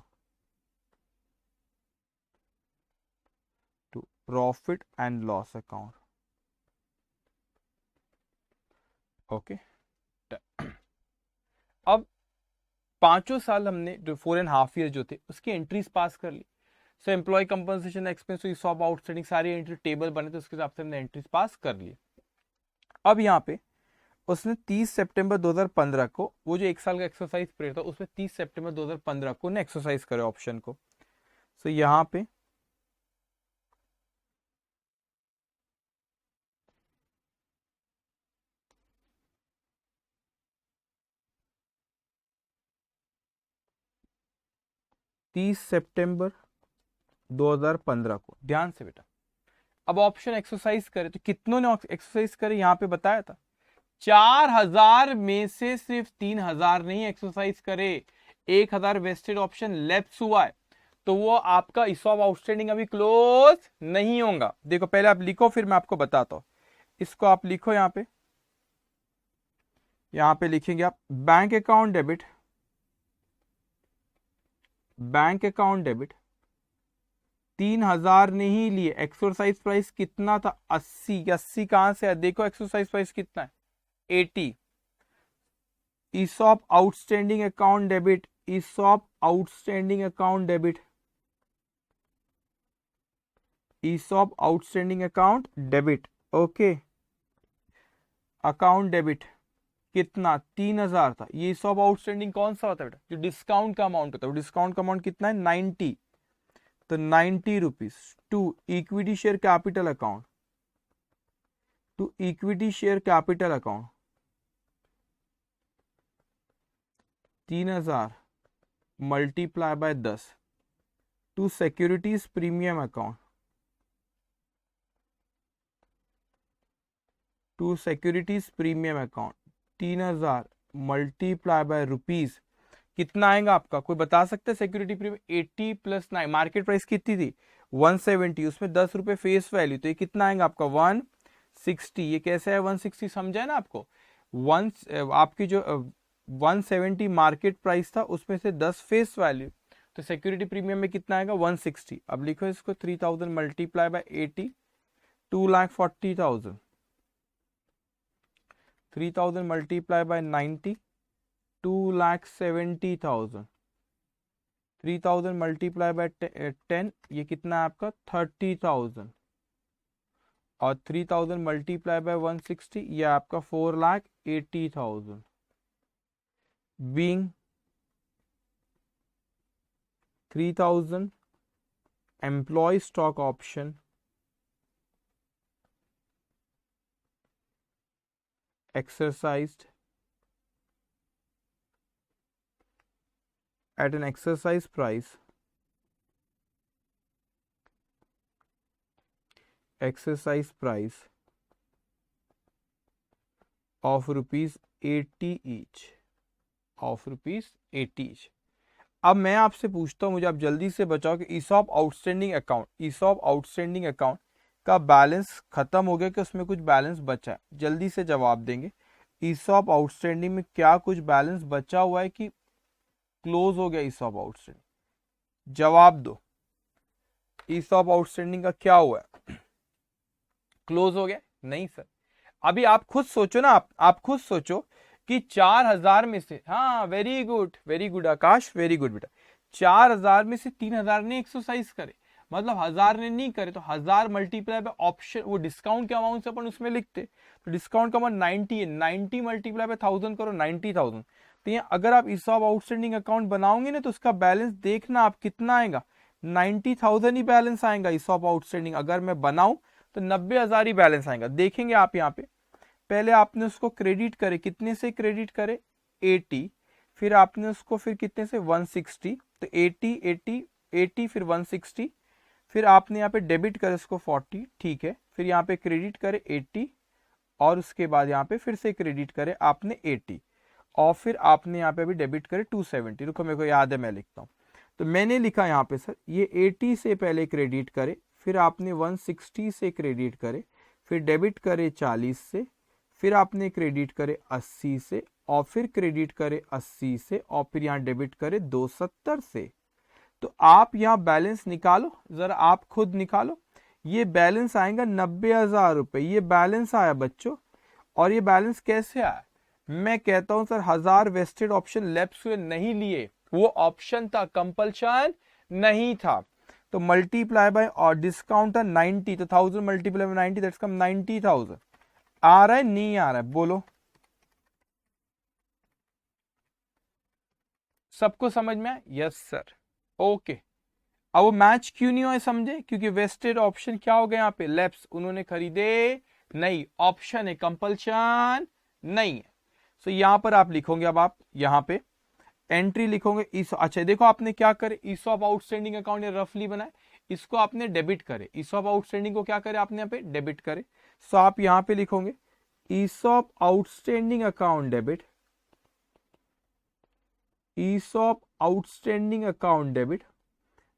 profit and loss account। Okay, अब पांचों साल हमने जो 4.5 ईयर जो थे उसकी एंट्रीज पास कर ली। So employee compensation expense, ESOP outstanding, सारी एंट्री टेबल बने तो उसके हिसाब से हमने एंट्रीज पास कर ली। अब यहाँ पे उसने 30 सितंबर 2015 को, वो जो एक साल का एक्सरसाइज पीरियड था उसमें 30 सितंबर 2015 को ने एक्सरसाइज करे ऑप्शन को। सो यहाँ पे तीस सितंबर 2015 को, ध्यान से बेटा, अब ऑप्शन एक्सरसाइज करे तो कितनों ने एक्सरसाइज करे यहाँ पे बताया था। 4,000 में से सिर्फ 3,000 नहीं एक्सरसाइज करे, 1,000 वेस्टेड ऑप्शन लेफ्ट हुआ है, तो वो आपका ESOP आउटस्टैंडिंग अभी क्लोज नहीं होगा। देखो पहले आप लिखो फिर मैं आपको बताता हूं। इसको आप लिखो यहां पे लिखेंगे आप bank account debit, bank account debit 3,000 नहीं लिए। एक्सरसाइज प्राइस कितना था, 80। 80 कहां से है, देखो एक्सरसाइज प्राइस कितना है, 80। ESOP outstanding account debit, ESOP outstanding account debit, ESOP outstanding account debit. Okay, account debit कितना, 3,000 था। ये ESOP आउटस्टैंडिंग कौन सा होता है बेटा, जो डिस्काउंट का अमाउंट होता है। डिस्काउंट का अमाउंट कितना है, 90। तो 90 rupees to equity share capital account, to equity share capital account 3,000 multiply by 10 to securities premium account, to securities premium account 3,000 multiply by rupees कितना आएगा आपका, कोई बता सकता है। Security premium 80 plus 9, market price कितनी थी 170, उसमें 10 रुपए फेस वैल्यू, तो ये कितना आएगा आपका 160। ये कैसे है 160, समझा है ना आपको। आपकी जो 170 मार्केट प्राइस था उसमें से 10 फेस वैल्यू, तो सिक्योरिटी प्रीमियम में कितना आएगा 160। अब लिखो इसको 3,000 multiply bye 80, 2,40,000। 3,000 multiply by 90, 2,70,000। 3,000 multiply by 10, ये कितना है आपका 30,000। और 3000 मल्टीप्लाई बाय 160, ये आपका 4,80,000 being 3000 employee stock option exercised at an exercise price of rupees 80 each of rupees 80 each। अब मैं आपसे पूछता हूं, मुझे आप जल्दी से बताओ कि ईसॉप आउटस्टैंडिंग अकाउंट का बैलेंस खत्म हो गया कि उसमें कुछ बैलेंस बचा है? जल्दी से जवाब देंगे। ईसॉप आउटस्टैंडिंग में क्या कुछ बैलेंस बचा हुआ है कि क्लोज हो गया ईसॉप आउटस्टैंडिंग? जवाब दो। ईसॉप आउटस्टैंडिंग का क्या हुआ है? क्लोज हो गया? नहीं सर। अभी आप खुद सोचो ना, आप खुद सोचो कि 4000 में से, हाँ वेरी गुड आकाश, वेरी गुड बेटा, 4000 में से 3000 ने एक्सरसाइज करे, मतलब 1000 ने नहीं करे, तो 1000 मल्टीप्लाई बाय ऑप्शन, वो डिस्काउंट के अमाउंट से अपन उसमें लिखते, तो डिस्काउंट का अमाउंट 90 है, 90 मल्टीप्लाई बाय 1000 करो, 90,000। तो यहाँ अगर आप ईसॉप आउटस्टैंडिंग अकाउंट बनाओगे ना, तो उसका बैलेंस देखना आप कितना आएगा, 90,000 ही बैलेंस आएगा ईसॉप आउटस्टैंडिंग। अगर मैं बनाऊं तो 90,000 ही बैलेंस आएगा। देखेंगे आप यहाँ पे, पहले आपने उसको क्रेडिट करे, कितने से क्रेडिट करे? 80, फिर आपने उसको फिर कितने से? 160, तो 80 फिर 160, फिर आपने यहाँ पे डेबिट करे उसको 40, ठीक है, फिर यहाँ पे क्रेडिट करे 80, और उसके बाद यहाँ पे फिर से क्रेडिट करे आपने 80, और फिर आपने यहाँ पे अभी डेबिट करे 270। रुको मेरे को याद है, मैं लिखता हूँ। तो मैंने लिखा यहाँ पे सर, ये 80 से पहले क्रेडिट करे, फिर आपने 160 से क्रेडिट करे, फिर डेबिट करे 40 से, फिर आपने क्रेडिट करे 80 से, और फिर क्रेडिट करे 80 से, और फिर यहाँ डेबिट करे 270 से। तो आप यहाँ बैलेंस निकालो, जरा आप खुद निकालो। ये बैलेंस आएगा 90,000 रुपए, ये बैलेंस आया बच्चों। और ये बैलेंस कैसे आया? मैं कहता हूं सर, 1000 वेस्टेड ऑप्शन लेफ्ट हुए नहीं लिए, वो ऑप्शन था, कंपल्शन नहीं था। तो मल्टीप्लाई बाय और डिस्काउंट था 90, तो 1000 मल्टीप्लाई बाय 90, दैट्स कम 90,000। आ रहा है नहीं आ रहा है? बोलो, सबको समझ में आया? Yes sir, okay. अब वो मैच क्यों नहीं हुआ समझे? क्योंकि वेस्टेड ऑप्शन क्या हो गया यहाँ पे? लेफ्ट, उन्होंने खरीदे नहीं, ऑप्शन है, कंपल्शन नहीं है। सो यहाँ पर आप लिखोगे, अब आप यहाँ पे एंट्री लिखोगे अच्छा देखो आपने क्या करे, ईसॉप आउटस्टैंडिंग अकाउंट रफली बनाए, इसको आपने डेबिट करे, ईसॉप आउटस्टैंडिंग को क्या करे आपने यहाँ पे? डेबिट करे। सो आप यहाँ पे लिखोगे ESOP outstanding account debit, ESOP outstanding account debit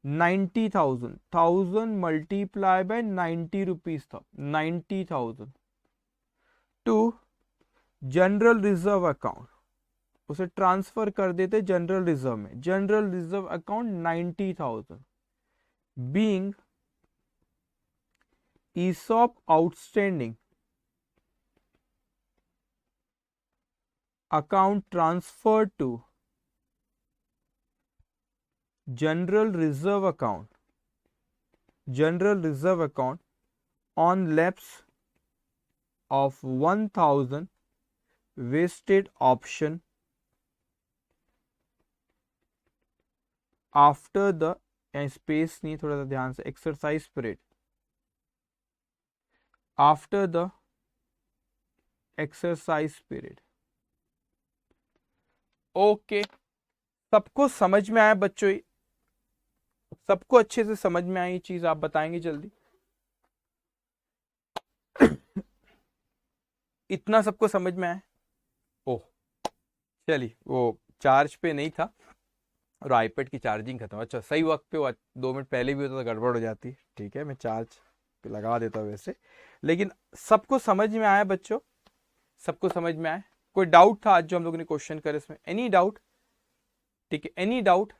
90,000, 1000 multiply by 90 rupees था, 90,000 टू जनरल रिजर्व अकाउंट, उसे ट्रांसफर कर देते जनरल रिजर्व में, general reserve account 90,000 being ESOP outstanding account transfer to general reserve account on lapse of 1000 wasted option after the space नहीं, थोड़ा सा ध्यान से, exercise period, after the exercise period। Okay, सबको समझ में आया बच्चों? सबको अच्छे से समझ में आई चीज? आप बताएंगे जल्दी। इतना सबको समझ में आया? ओह चलिए, वो चार्ज पे नहीं था और आईपैड की चार्जिंग खत्म। अच्छा, सही वक्त पे, वो 2 मिनट पहले भी होता तो गड़बड़ हो जाती। ठीक है, मैं चार्ज पे लगा देता हूँ वैसे। लेकिन सबको समझ में आया बच्चों? सबको समझ में आया? कोई डाउट था आज जो हम लोगों ने क्वेश्चन करे इसमें? Any doubt? ठीक है, एनी डाउट?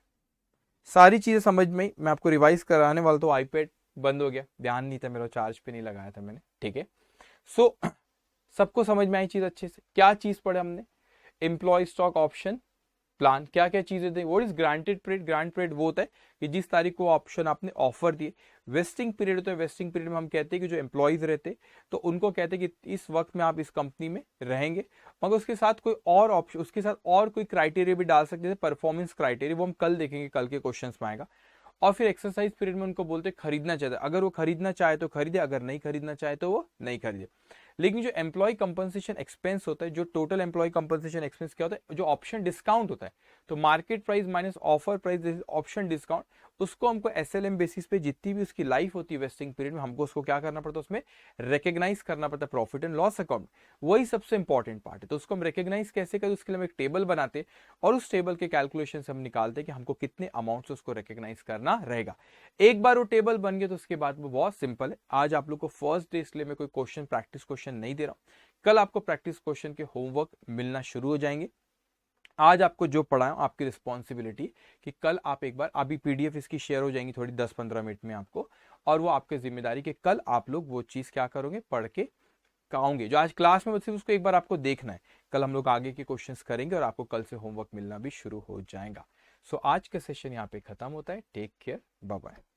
सारी चीजें समझ में? मैं आपको रिवाइज कराने वाला, तो आईपैड बंद हो गया, ध्यान नहीं था मेरा, चार्ज पे नहीं लगाया था मैंने। ठीक है, सो सबको समझ में आई चीज अच्छे से? क्या चीज पढ़े हमने? एम्प्लॉय स्टॉक ऑप्शन प्लान, क्या क्या चीजें थे। What is granted period? Grant period वो होता है कि जिस तारीख को ऑप्शन आपने ऑफर दिए। वेस्टिंग पीरियड होता है, वेस्टिंग पीरियड में हम कहते हैं कि जो एम्प्लॉयज रहते तो उनको कहते हैं कि इस वक्त में आप इस कंपनी में रहेंगे, मगर उसके साथ कोई और ऑप्शन, उसके साथ और कोई क्राइटेरिया भी डाल सकते हैं, परफॉर्मेंस क्राइटेरिया, वो हम कल देखेंगे, कल के क्वेश्चन में आएगा। और फिर एक्सरसाइज पीरियड में उनको बोलते हैं खरीदना चाहते, अगर वो खरीदना चाहे तो खरीदे, अगर नहीं खरीदना चाहे तो वो नहीं खरीदे। लेकिन जो एम्प्लॉय कंपनसेशन एक्सपेंस होता है, जो टोटल एम्प्लॉय कंपनसेशन एक्सपेंस क्या होता है, जो ऑप्शन डिस्काउंट होता है, तो market price minus offer price option discount, उसको हमको एसएलएम बेसिस पे जितनी भी उसकी लाइफ होती है वेस्टिंग पीरियड में, हमको उसको क्या करना पड़ता है, उसमें रिकग्नाइज करना पड़ता है प्रॉफिट एंड लॉस अकाउंट। वही सबसे इंपॉर्टेंट पार्ट है। तो उसको हम रिकग्नाइज कैसे करें, उसके लिए हम एक टेबल बनाते और उस टेबल के कैलकुलेशन से हम निकालते कि हमको कितने अमाउंट से उसको रिकग्नाइज करना रहेगा। एक बार वो टेबल बन गया तो उसके बाद वो बहुत सिंपल है। आज आप लोग को फर्स्ट डे, इसलिए मैं कोई क्वेश्चन प्रैक्टिस क्वेश्चन नहीं दे रहा हूं, कल आपको प्रैक्टिस क्वेश्चन के होमवर्क मिलना शुरू हो जाएंगे। आज आपको जो पढ़ाया आपकी रिस्पॉन्सिबिलिटी कि कल आप एक बार, अभी पीडीएफ इसकी शेयर हो जाएंगी थोड़ी 10-15 मिनट में आपको, और वो आपकी जिम्मेदारी कि कल आप लोग वो चीज क्या करोगे, पढ़ के खाओगे। जो आज क्लास में सिर्फ उसको एक बार आपको देखना है, कल हम लोग आगे के क्वेश्चंस करेंगे और आपको कल से होमवर्क मिलना भी शुरू हो जाएगा। सो आज का सेशन यहाँ पे खत्म होता है। Take care, bye bye.